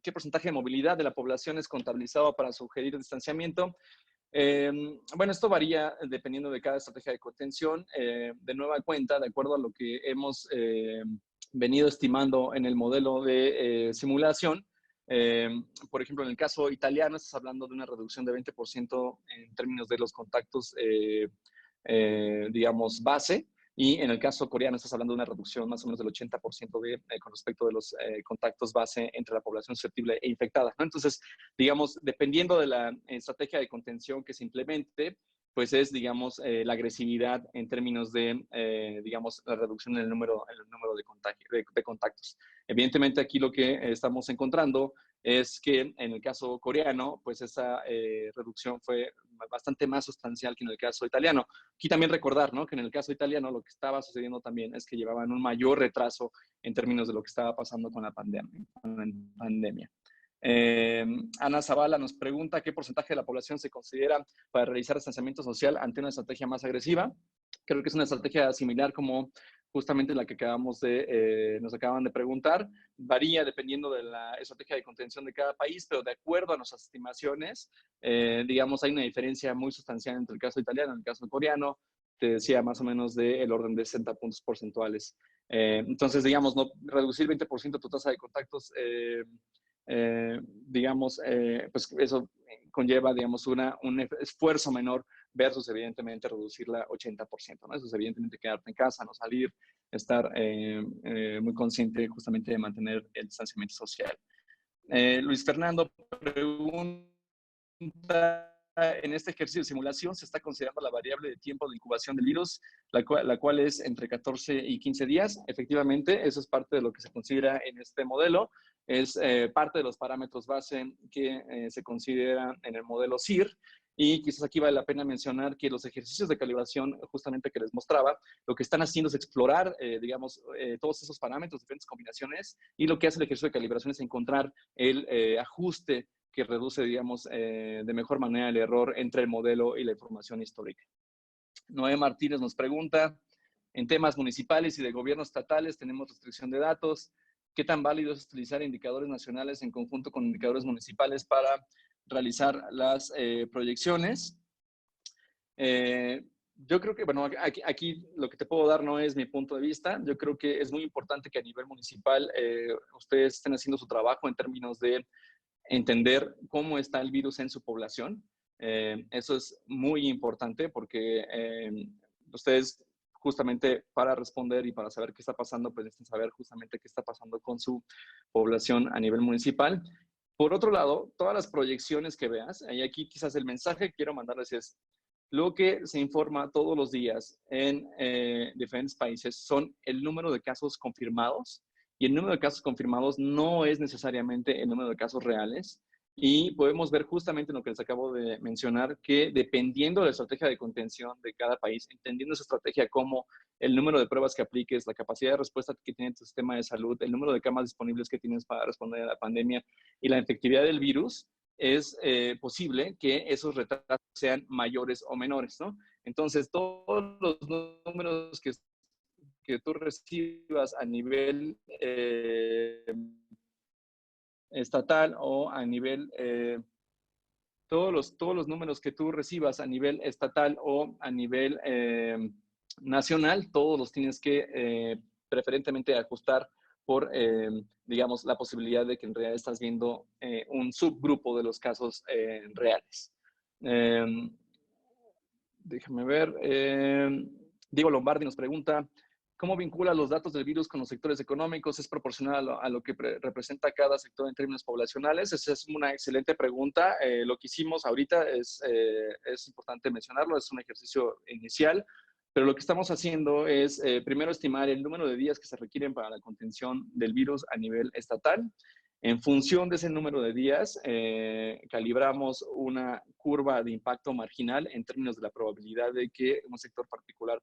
qué porcentaje de movilidad de la población es contabilizado para sugerir distanciamiento? Bueno, esto varía dependiendo de cada estrategia de contención. De nueva cuenta, de acuerdo a lo que hemos venido estimando en el modelo de simulación, por ejemplo, en el caso italiano, estás hablando de una reducción de 20% en términos de los contactos, digamos, base. Y en el caso coreano estás hablando de una reducción más o menos del 80% con respecto de los contactos base entre la población susceptible e infectada, ¿no? Entonces, digamos, dependiendo de la estrategia de contención que se implemente, pues es, digamos, la agresividad en términos de, digamos, la reducción en el número de contactos. Evidentemente, aquí lo que estamos encontrando es que en el caso coreano, pues esa reducción fue bastante más sustancial que en el caso italiano. Aquí también recordar, ¿no?, que en el caso italiano lo que estaba sucediendo también es que llevaban un mayor retraso en términos de lo que estaba pasando con la pandemia. Ana Zavala nos pregunta qué porcentaje de la población se considera para realizar distanciamiento social ante una estrategia más agresiva. Creo que es una estrategia similar como justamente la que nos acaban de preguntar. Varía dependiendo de la estrategia de contención de cada país, pero de acuerdo a nuestras estimaciones, digamos, hay una diferencia muy sustancial entre el caso italiano y el caso coreano. Te decía más o menos del orden de 60 puntos porcentuales. Entonces, digamos, no reducir 20% tu tasa de contactos, digamos, pues eso conlleva, digamos, un esfuerzo menor versus, evidentemente, reducirla 80%, ¿no? Eso es, evidentemente, quedarte en casa, no salir, estar muy consciente justamente de mantener el distanciamiento social. Luis Fernando pregunta, en este ejercicio de simulación se está considerando la variable de tiempo de incubación del virus, la cual es entre 14 y 15 días. Efectivamente, eso es parte de lo que se considera en este modelo. Es parte de los parámetros base que se considera en el modelo CIR. Y quizás aquí vale la pena mencionar que los ejercicios de calibración, justamente que les mostraba, lo que están haciendo es explorar, digamos, todos esos parámetros, diferentes combinaciones, y lo que hace el ejercicio de calibración es encontrar el ajuste que reduce, digamos, de mejor manera el error entre el modelo y la información histórica. Noé Martínez nos pregunta, en temas municipales y de gobiernos estatales tenemos restricción de datos. ¿Qué tan válido es utilizar indicadores nacionales en conjunto con indicadores municipales para realizar las proyecciones? Yo creo que, bueno, aquí lo que te puedo dar no es mi punto de vista. Yo creo que es muy importante que a nivel municipal ustedes estén haciendo su trabajo en términos de entender cómo está el virus en su población. Eso es muy importante porque ustedes justamente para responder y para saber qué está pasando, pues necesitan saber justamente qué está pasando con su población a nivel municipal. Por otro lado, todas las proyecciones que veas, y aquí quizás el mensaje que quiero mandarles es, lo que se informa todos los días en diferentes países son el número de casos confirmados, y el número de casos confirmados no es necesariamente el número de casos reales. Y podemos ver justamente en lo que les acabo de mencionar, que dependiendo de la estrategia de contención de cada país, entendiendo esa estrategia como el número de pruebas que apliques, la capacidad de respuesta que tiene tu sistema de salud, el número de camas disponibles que tienes para responder a la pandemia y la efectividad del virus, es posible que esos retrasos sean mayores o menores, ¿no? Entonces, todos los números que tú recibas a nivel estatal o a nivel, todos los números que tú recibas a nivel estatal o a nivel nacional, todos los tienes que preferentemente ajustar por, digamos, la posibilidad de que en realidad estás viendo un subgrupo de los casos reales. Déjame ver. Diego Lombardi nos pregunta, ¿cómo vincula los datos del virus con los sectores económicos? ¿Es proporcional a lo que representa cada sector en términos poblacionales? Esa es una excelente pregunta. Lo que hicimos ahorita es importante mencionarlo, es un ejercicio inicial, pero lo que estamos haciendo es primero estimar el número de días que se requieren para la contención del virus a nivel estatal. En función de ese número de días, calibramos una curva de impacto marginal en términos de la probabilidad de que un sector particular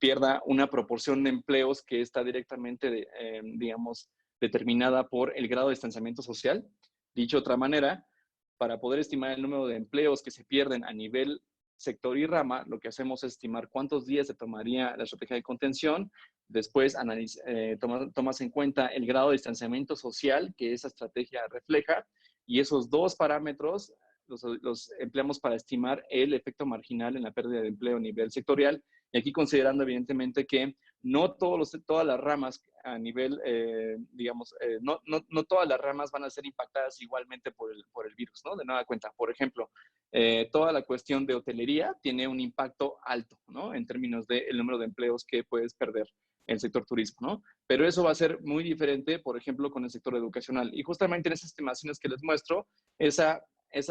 pierda una proporción de empleos que está directamente, digamos, determinada por el grado de distanciamiento social. Dicho de otra manera, para poder estimar el número de empleos que se pierden a nivel sector y rama, lo que hacemos es estimar cuántos días se tomaría la estrategia de contención. Después tomas en cuenta el grado de distanciamiento social que esa estrategia refleja, y esos dos parámetros los empleamos para estimar el efecto marginal en la pérdida de empleo a nivel sectorial, y aquí considerando evidentemente que no todas las ramas a nivel, digamos, no todas las ramas van a ser impactadas igualmente por el virus, ¿no? De nueva cuenta, por ejemplo, toda la cuestión de hotelería tiene un impacto alto, ¿no? En términos del número de empleos que puedes perder en el sector turismo, ¿no? Pero eso va a ser muy diferente, por ejemplo, con el sector educacional. Y justamente en esas estimaciones que les muestro, esa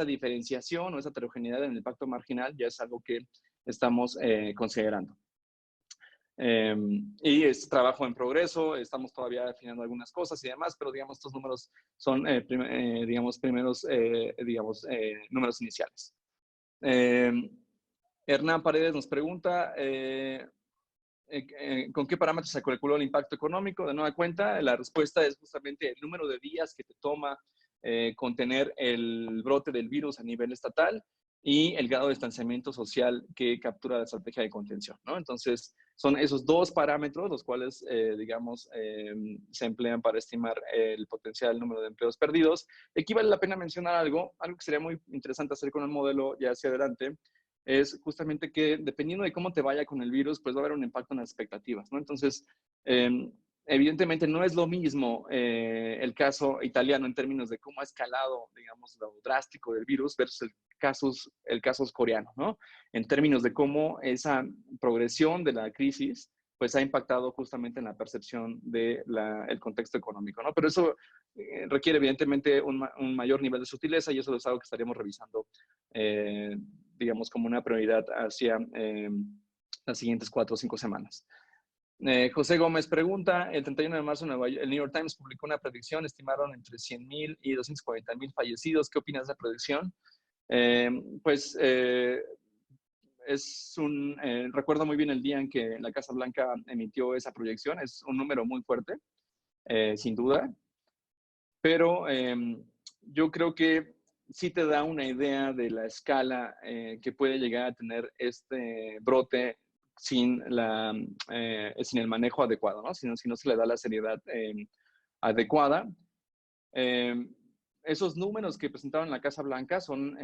diferenciación o esa heterogeneidad en el impacto marginal ya es algo que estamos considerando. Y es trabajo en progreso, estamos todavía afinando algunas cosas y demás, pero digamos, estos números son, digamos, primeros, números iniciales. Hernán Paredes nos pregunta, ¿con qué parámetros se calculó el impacto económico? De nueva cuenta, la respuesta es justamente el número de días que te toma contener el brote del virus a nivel estatal y el grado de distanciamiento social que captura la estrategia de contención, ¿no? Entonces, son esos dos parámetros los cuales, digamos, se emplean para estimar el potencial número de empleos perdidos. Aquí vale la pena mencionar algo que sería muy interesante hacer con el modelo ya hacia adelante, es justamente que dependiendo de cómo te vaya con el virus, pues va a haber un impacto en las expectativas, ¿no? Entonces, evidentemente no es lo mismo el caso italiano en términos de cómo ha escalado, digamos, lo drástico del virus versus el caso coreano, ¿no? En términos de cómo esa progresión de la crisis pues ha impactado justamente en la percepción del contexto económico, ¿no? Pero eso requiere evidentemente un mayor nivel de sutileza, y eso es algo que estaríamos revisando, digamos, como una prioridad hacia las siguientes 4 o 5 semanas. José Gómez pregunta, el 31 de marzo el New York Times publicó una predicción, estimaron entre 100,000 y 240,000 fallecidos. ¿Qué opinas de la predicción? Recuerdo muy bien el día en que la Casa Blanca emitió esa proyección, es un número muy fuerte, sin duda. pero yo creo que sí te da una idea de la escala que puede llegar a tener este brote sin el manejo adecuado, ¿no? Si no se le da la seriedad adecuada. Esos números que presentaron en la Casa Blanca son,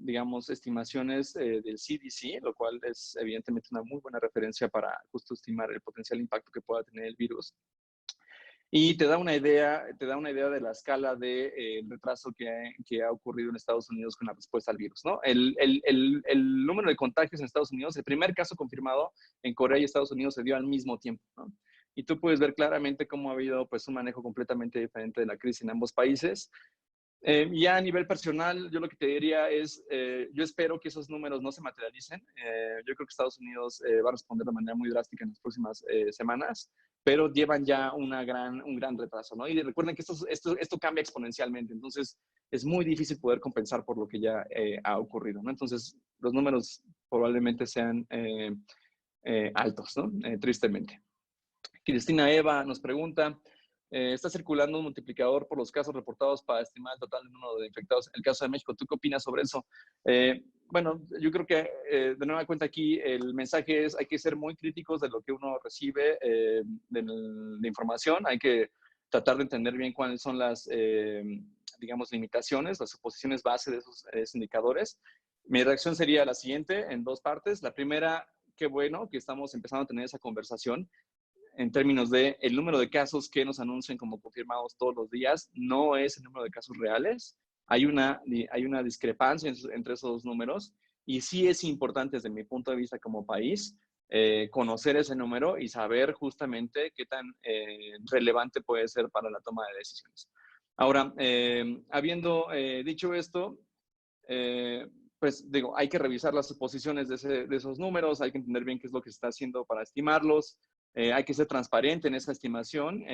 digamos, estimaciones del CDC, lo cual es evidentemente una muy buena referencia para justo estimar el potencial impacto que pueda tener el virus. Y te da una idea de la escala de retraso que ha ocurrido en Estados Unidos con la respuesta al virus, ¿no? El número de contagios en Estados Unidos, el primer caso confirmado en Corea y Estados Unidos se dio al mismo tiempo, ¿no? Y tú puedes ver claramente cómo ha habido pues un manejo completamente diferente de la crisis en ambos países. Ya a nivel personal, yo lo que te diría es, yo espero que esos números no se materialicen. Yo creo que Estados Unidos va a responder de manera muy drástica en las próximas semanas, pero llevan ya un gran retraso, ¿no? Y recuerden que esto cambia exponencialmente, entonces es muy difícil poder compensar por lo que ya ha ocurrido, ¿no? Entonces los números probablemente sean altos, ¿no? Tristemente. Cristina Eva nos pregunta, está circulando un multiplicador por los casos reportados para estimar el total número de infectados. En el caso de México, ¿tú qué opinas sobre eso? Bueno, yo creo que de nueva cuenta aquí el mensaje es hay que ser muy críticos de lo que uno recibe de información. Hay que tratar de entender bien cuáles son las, digamos, limitaciones, las suposiciones base de esos indicadores. Mi reacción sería la siguiente, en dos partes. La primera, qué bueno que estamos empezando a tener esa conversación en términos de el número de casos que nos anuncian como confirmados todos los días, no es el número de casos reales. Hay una discrepancia entre esos números y sí es importante desde mi punto de vista como país conocer ese número y saber justamente qué tan relevante puede ser para la toma de decisiones. Ahora, habiendo dicho esto, pues digo, hay que revisar las suposiciones de esos números, hay que entender bien qué es lo que se está haciendo para estimarlos, hay que ser transparente en esa estimación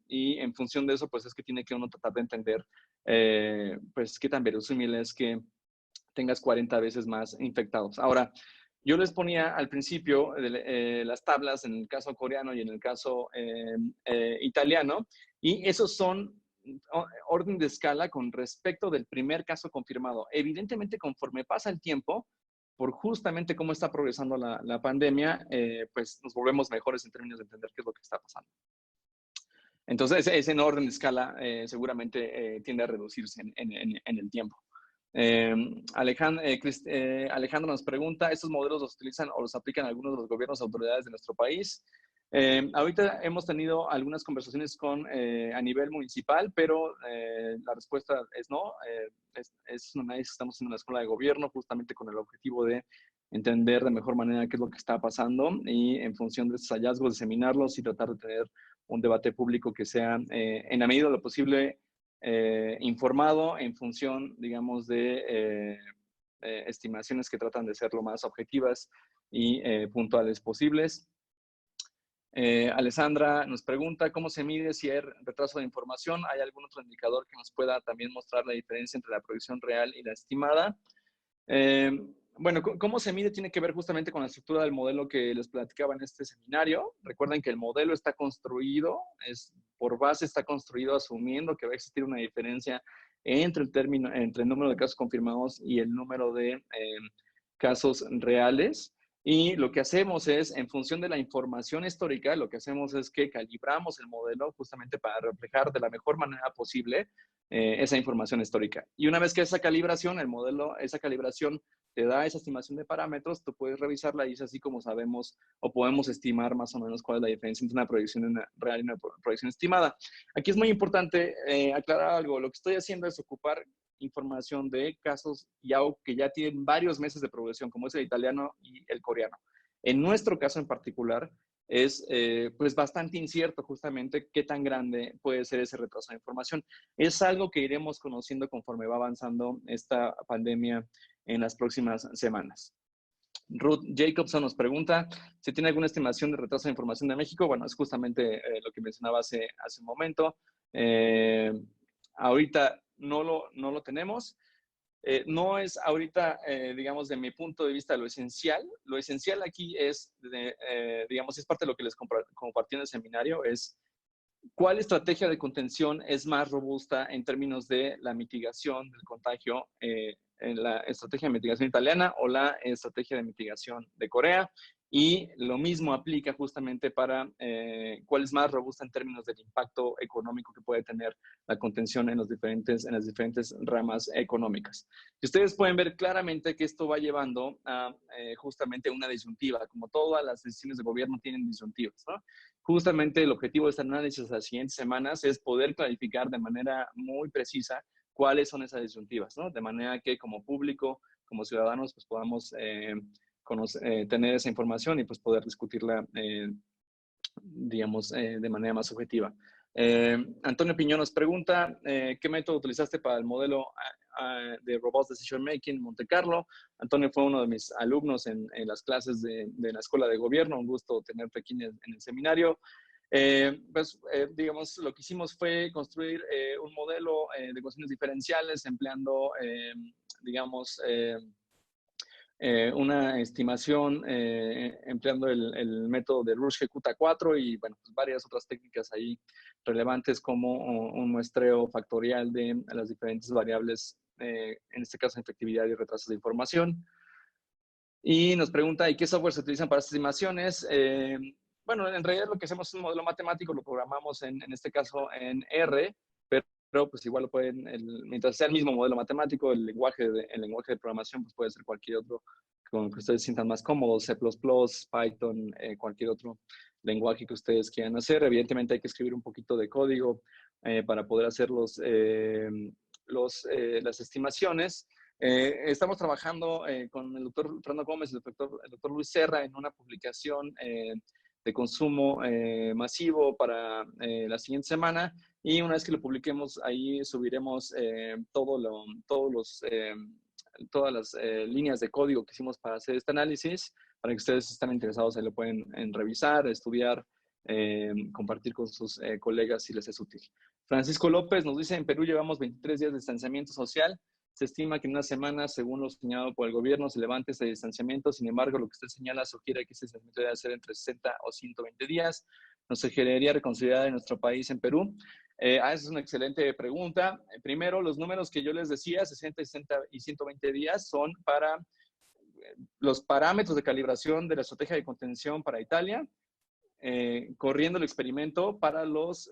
y en función de eso, pues es que tiene que uno tratar de entender, pues qué tan verosímil es que tengas 40 veces más infectados. Ahora, yo les ponía al principio las tablas en el caso coreano y en el caso italiano, y esos son orden de escala con respecto del primer caso confirmado. Evidentemente, conforme pasa el tiempo, por justamente cómo está progresando la pandemia, pues nos volvemos mejores en términos de entender qué es lo que está pasando. Entonces, ese en orden de escala seguramente tiende a reducirse en el tiempo. Alejandro nos pregunta, ¿estos modelos los utilizan o los aplican algunos de los gobiernos o autoridades de nuestro país? Ahorita hemos tenido algunas conversaciones a nivel municipal, pero la respuesta es no. Es un análisis que estamos haciendo en la escuela de gobierno justamente con el objetivo de entender de mejor manera qué es lo que está pasando y en función de estos hallazgos diseminarlos y tratar de tener un debate público que sea en la medida de lo posible informado en función, digamos, de estimaciones que tratan de ser lo más objetivas y puntuales posibles. Alessandra nos pregunta, ¿cómo se mide si hay retraso de información? ¿Hay algún otro indicador que nos pueda también mostrar la diferencia entre la proyección real y la estimada? Bueno, ¿cómo se mide? Tiene que ver justamente con la estructura del modelo que les platicaba en este seminario. Recuerden que el modelo está construido, por base está construido asumiendo que va a existir una diferencia entre el número de casos confirmados y el número de casos reales. Y lo que hacemos es, en función de la información histórica, lo que hacemos es que calibramos el modelo justamente para reflejar de la mejor manera posible esa información histórica. Y una vez que esa calibración, esa calibración te da esa estimación de parámetros, tú puedes revisarla y es así como sabemos o podemos estimar más o menos cuál es la diferencia entre una proyección real y una proyección estimada. Aquí es muy importante aclarar algo. Lo que estoy haciendo es ocupar información de casos que ya tienen varios meses de progresión, como es el italiano y el coreano. En nuestro caso en particular, es pues bastante incierto justamente qué tan grande puede ser ese retraso de información. Es algo que iremos conociendo conforme va avanzando esta pandemia en las próximas semanas. Ruth Jacobson nos pregunta si tiene alguna estimación de retraso de información de México. Bueno, es justamente lo que mencionaba hace un momento. Ahorita no lo tenemos. No es ahorita, digamos, de mi punto de vista lo esencial. Lo esencial aquí es, digamos, es parte de lo que les compartí en el seminario, es ¿Cuál estrategia de contención es más robusta en términos de la mitigación del contagio? ¿En la estrategia de mitigación italiana o la estrategia de mitigación de Corea? Y lo mismo aplica justamente para cuál es más robusta en términos del impacto económico que puede tener la contención en las diferentes ramas económicas. Y ustedes pueden ver claramente que esto va llevando a justamente una disyuntiva, como todas las decisiones de gobierno tienen disyuntivas, ¿no? Justamente el objetivo de este análisis de las siguientes semanas es poder clarificar de manera muy precisa cuáles son esas disyuntivas, ¿no? De manera que como público, como ciudadanos, pues podamos tener esa información y pues poder discutirla, digamos, de manera más objetiva. Antonio Piñón nos pregunta, ¿qué método utilizaste para el modelo de Robust Decision Making en Monte Carlo? Antonio fue uno de mis alumnos en las clases de la Escuela de Gobierno, un gusto tenerte aquí en el seminario. Digamos, lo que hicimos fue construir un modelo de ecuaciones diferenciales empleando, digamos, una estimación empleando el método de Rush-Kuta-4 y, bueno, pues varias otras técnicas ahí relevantes como un muestreo factorial de las diferentes variables, en este caso efectividad y retrasos de información. Y nos pregunta, ¿y qué software se utilizan para estas estimaciones? Bueno, en realidad lo que hacemos es un modelo matemático, lo programamos en este caso en R, pero pues igual lo pueden, mientras sea el mismo modelo matemático, el lenguaje de programación pues puede ser cualquier otro con el que ustedes sientan más cómodos, C++, Python, cualquier otro lenguaje que ustedes quieran hacer. Evidentemente hay que escribir un poquito de código para poder hacer las estimaciones. Estamos trabajando con el doctor Fernando Gómez y el doctor Luis Serra en una publicación de consumo masivo para la siguiente semana, y una vez que lo publiquemos ahí subiremos todas las líneas de código que hicimos para hacer este análisis, para que ustedes, si están interesados, ahí lo pueden revisar, estudiar, compartir con sus colegas si les es útil. Francisco López nos dice, en Perú llevamos 23 días de distanciamiento social. Se estima que en una semana, según lo señalado por el gobierno, se levante ese distanciamiento. Sin embargo, lo que usted señala sugiere que ese distanciamiento debe ser entre 60 o 120 días. ¿Nos sugeriría reconsiderar en nuestro país, en Perú? Esa es una excelente pregunta. Primero, los números que yo les decía, 60, 60 y 120 días, son para los parámetros de calibración de la estrategia de contención para Italia, corriendo el experimento para los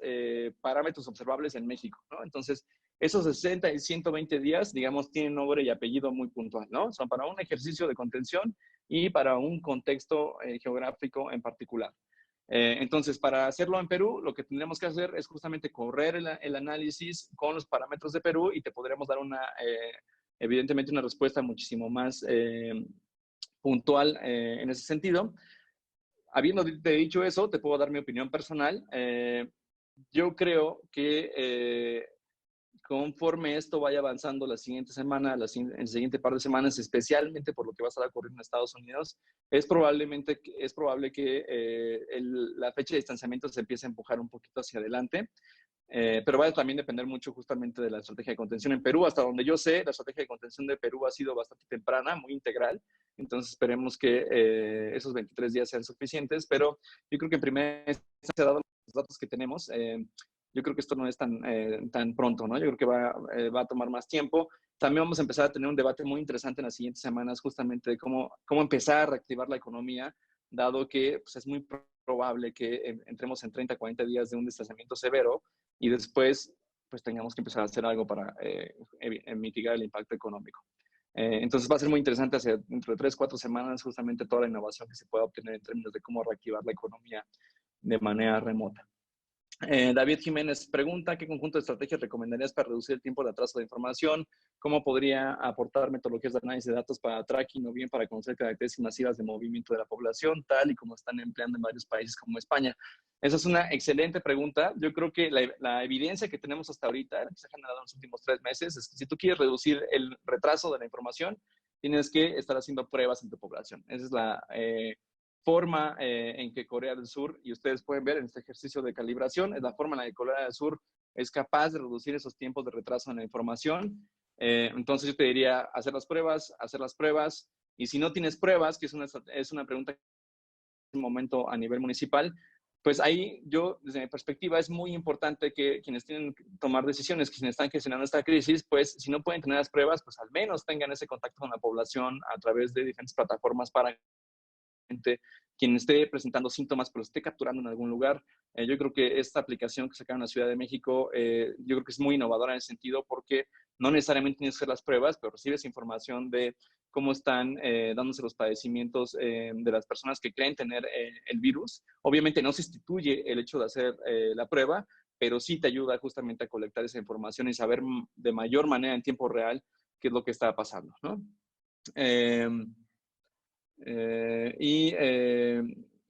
parámetros observables en México, ¿no? Entonces, esos 60 y 120 días, digamos, tienen nombre y apellido muy puntual, ¿no? Son para un ejercicio de contención y para un contexto geográfico en particular. Entonces, para hacerlo en Perú, lo que tendremos que hacer es justamente correr el análisis con los parámetros de Perú y te podremos dar evidentemente una respuesta muchísimo más puntual en ese sentido. Habiéndote dicho eso, te puedo dar mi opinión personal. Yo creo que conforme esto vaya avanzando la siguiente semana, el siguiente par de semanas, especialmente por lo que va a estar ocurriendo en Estados Unidos, es probable que la fecha de distanciamiento se empiece a empujar un poquito hacia adelante. Pero va a también depender mucho justamente de la estrategia de contención en Perú. Hasta donde yo sé, la estrategia de contención de Perú ha sido bastante temprana, muy integral. Entonces esperemos que esos 23 días sean suficientes, pero yo creo que en primera instancia, dado los datos que tenemos, yo creo que esto no es tan pronto, ¿no? Yo creo que va a tomar más tiempo. También vamos a empezar a tener un debate muy interesante en las siguientes semanas justamente de cómo empezar a reactivar la economía, dado que pues, es muy probable que entremos en 30, 40 días de un distanciamiento severo y después pues tengamos que empezar a hacer algo para mitigar el impacto económico. Entonces va a ser muy interesante hacer dentro de 3, 4 semanas justamente toda la innovación que se pueda obtener en términos de cómo reactivar la economía de manera remota. David Jiménez pregunta, ¿qué conjunto de estrategias recomendarías para reducir el tiempo de atraso de información? ¿Cómo podría aportar metodologías de análisis de datos para tracking o bien para conocer características masivas de movimiento de la población, tal y como están empleando en varios países como España? Esa es una excelente pregunta. Yo creo que la evidencia que tenemos hasta ahorita, que se ha generado en los últimos 3 meses, es que si tú quieres reducir el retraso de la información, tienes que estar haciendo pruebas en tu población. Esa es la forma en que Corea del Sur, y ustedes pueden ver en este ejercicio de calibración, es la forma en la que Corea del Sur es capaz de reducir esos tiempos de retraso en la información. Entonces yo te diría hacer las pruebas, y si no tienes pruebas, que es una pregunta en un momento a nivel municipal, pues ahí yo, desde mi perspectiva, es muy importante que quienes tienen que tomar decisiones, quienes están gestionando esta crisis, pues si no pueden tener las pruebas, pues al menos tengan ese contacto con la población a través de diferentes plataformas para quien esté presentando síntomas, pero esté capturando en algún lugar. Yo creo que esta aplicación que sacaron en la Ciudad de México, yo creo que es muy innovadora en ese sentido porque no necesariamente tienes que hacer las pruebas, pero recibes información de cómo están dándose los padecimientos de las personas que creen tener el virus. Obviamente no sustituye el hecho de hacer la prueba, pero sí te ayuda justamente a colectar esa información y saber de mayor manera en tiempo real qué es lo que está pasando, ¿no?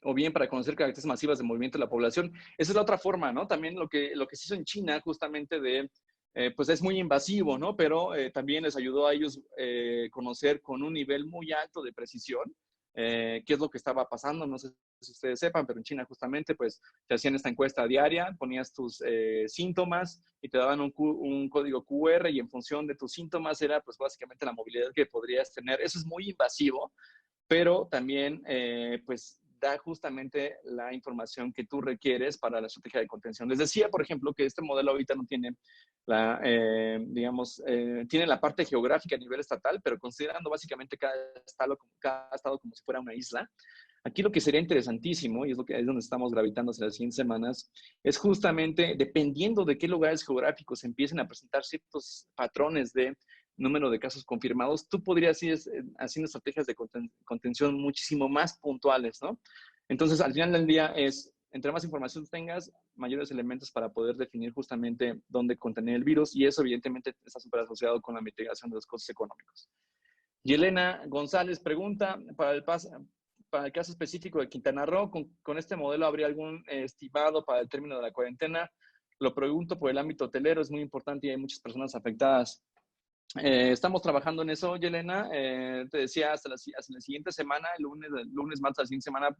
O bien para conocer características masivas de movimiento de la población. Esa es la otra forma, ¿no? También lo que se hizo en China, justamente pues es muy invasivo, ¿no? Pero también les ayudó a ellos conocer con un nivel muy alto de precisión qué es lo que estaba pasando. No sé si ustedes sepan, pero en China justamente pues te hacían esta encuesta diaria, ponías tus síntomas y te daban un código QR y en función de tus síntomas era pues básicamente la movilidad que podrías tener. Eso es muy invasivo, pero también pues da justamente la información que tú requieres para la estrategia de contención. Les decía, por ejemplo, que este modelo ahorita no tiene tiene la parte geográfica a nivel estatal, pero considerando básicamente cada estado como si fuera una isla. Aquí lo que sería interesantísimo, y es donde estamos gravitando hacia las siguientes semanas, es justamente, dependiendo de qué lugares geográficos empiecen a presentar ciertos patrones de número de casos confirmados, tú podrías ir haciendo estrategias de contención muchísimo más puntuales, ¿no? Entonces, al final del día entre más información tengas, mayores elementos para poder definir justamente dónde contener el virus, y eso evidentemente está súper asociado con la mitigación de los costos económicos. Yelena González pregunta, para el caso específico de Quintana Roo, ¿con este modelo habría algún estimado para el término de la cuarentena? Lo pregunto por el ámbito hotelero, es muy importante y hay muchas personas afectadas. Estamos trabajando en eso, Yelena. Te decía, hasta la siguiente semana, el lunes, martes, la siguiente semana,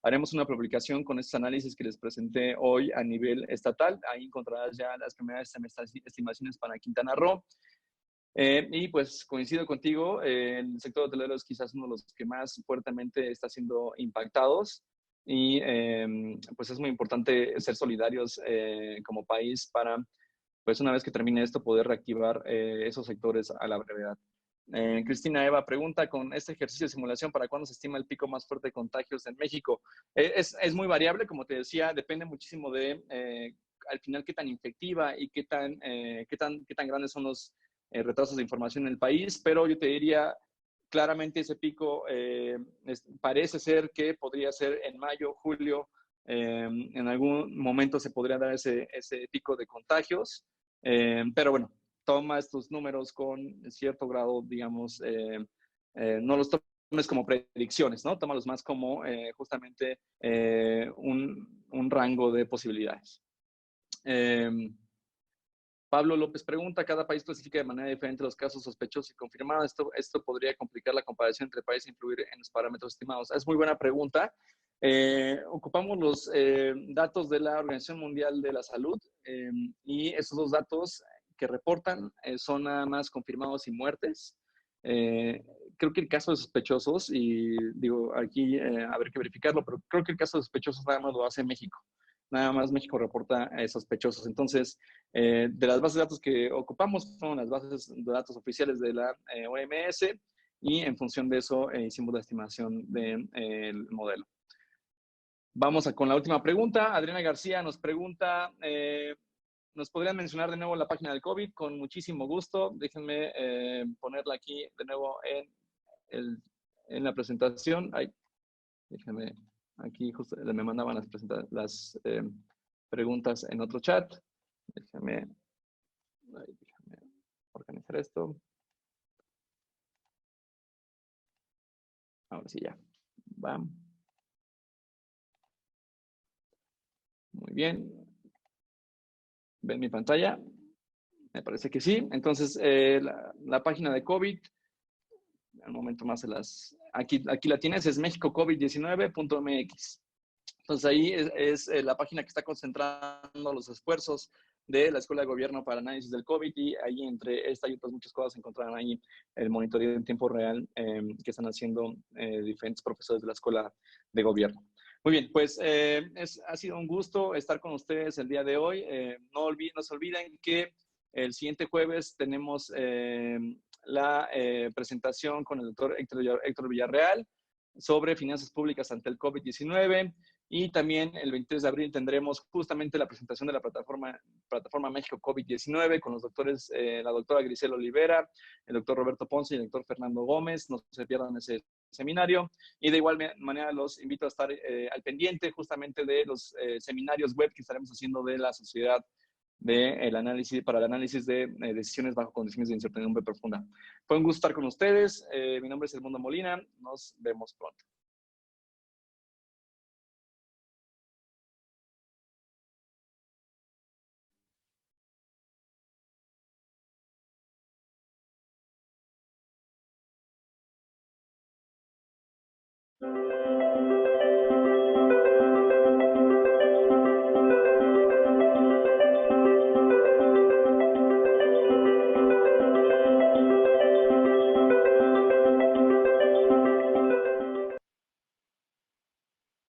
haremos una publicación con estos análisis que les presenté hoy a nivel estatal. Ahí encontrarás ya las primeras estimaciones para Quintana Roo. Y pues coincido contigo, el sector hotelero es quizás uno de los que más fuertemente está siendo impactados y pues es muy importante ser solidarios como país para, pues una vez que termine esto, poder reactivar esos sectores a la brevedad. Cristina Eva pregunta, con este ejercicio de simulación, ¿para cuándo se estima el pico más fuerte de contagios en México? Es muy variable, como te decía, depende muchísimo de, al final, qué tan infectiva y qué tan grandes son los retrasos de información en el país, pero yo te diría, claramente ese pico parece ser que podría ser en mayo, julio, en algún momento se podría dar ese pico de contagios, pero bueno, toma estos números con cierto grado, digamos, no los tomes como predicciones, ¿no? Tómalos más como justamente un rango de posibilidades. Pablo López pregunta, ¿cada país clasifica de manera diferente los casos sospechosos y confirmados? Esto podría complicar la comparación entre países e influir en los parámetros estimados. Es muy buena pregunta. Ocupamos los datos de la Organización Mundial de la Salud y esos dos datos que reportan son nada más confirmados y muertes. Creo que el caso de sospechosos, y digo aquí habrá que verificarlo, pero creo que el caso de sospechosos nada más lo hace México. Nada más México reporta sospechosos. Entonces, de las bases de datos que ocupamos son las bases de datos oficiales de la OMS y en función de eso hicimos la estimación del modelo. Vamos con la última pregunta. Adriana García nos pregunta, ¿nos podrían mencionar de nuevo la página del COVID? Con muchísimo gusto. Déjenme ponerla aquí de nuevo en la presentación. Ay, déjenme, aquí justo me mandaban las preguntas en otro chat. Déjenme organizar esto. Ahora sí ya. Va. Muy bien. ¿Ven mi pantalla? Me parece que sí. Entonces, la página de COVID, un momento más aquí la tienes, es mexicocovid19.mx. Entonces ahí es la página que está concentrando los esfuerzos de la Escuela de Gobierno para Análisis del COVID, y ahí entre esta y otras muchas cosas encontrarán ahí el monitoreo en tiempo real que están haciendo diferentes profesores de la Escuela de Gobierno. Muy bien, pues ha sido un gusto estar con ustedes el día de hoy. No se olviden que el siguiente jueves tenemos la presentación con el doctor Héctor Villarreal sobre finanzas públicas ante el COVID-19, y también el 23 de abril tendremos justamente la presentación de la plataforma México COVID-19 con los doctores, la doctora Grisel Olivera, el doctor Roberto Ponce y el doctor Fernando Gómez. No se pierdan ese seminario, y de igual manera los invito a estar al pendiente justamente de los seminarios web que estaremos haciendo de la Sociedad para el análisis de decisiones bajo condiciones de incertidumbre profunda. Fue un gusto estar con ustedes. Mi nombre es Edmundo Molina. Nos vemos pronto.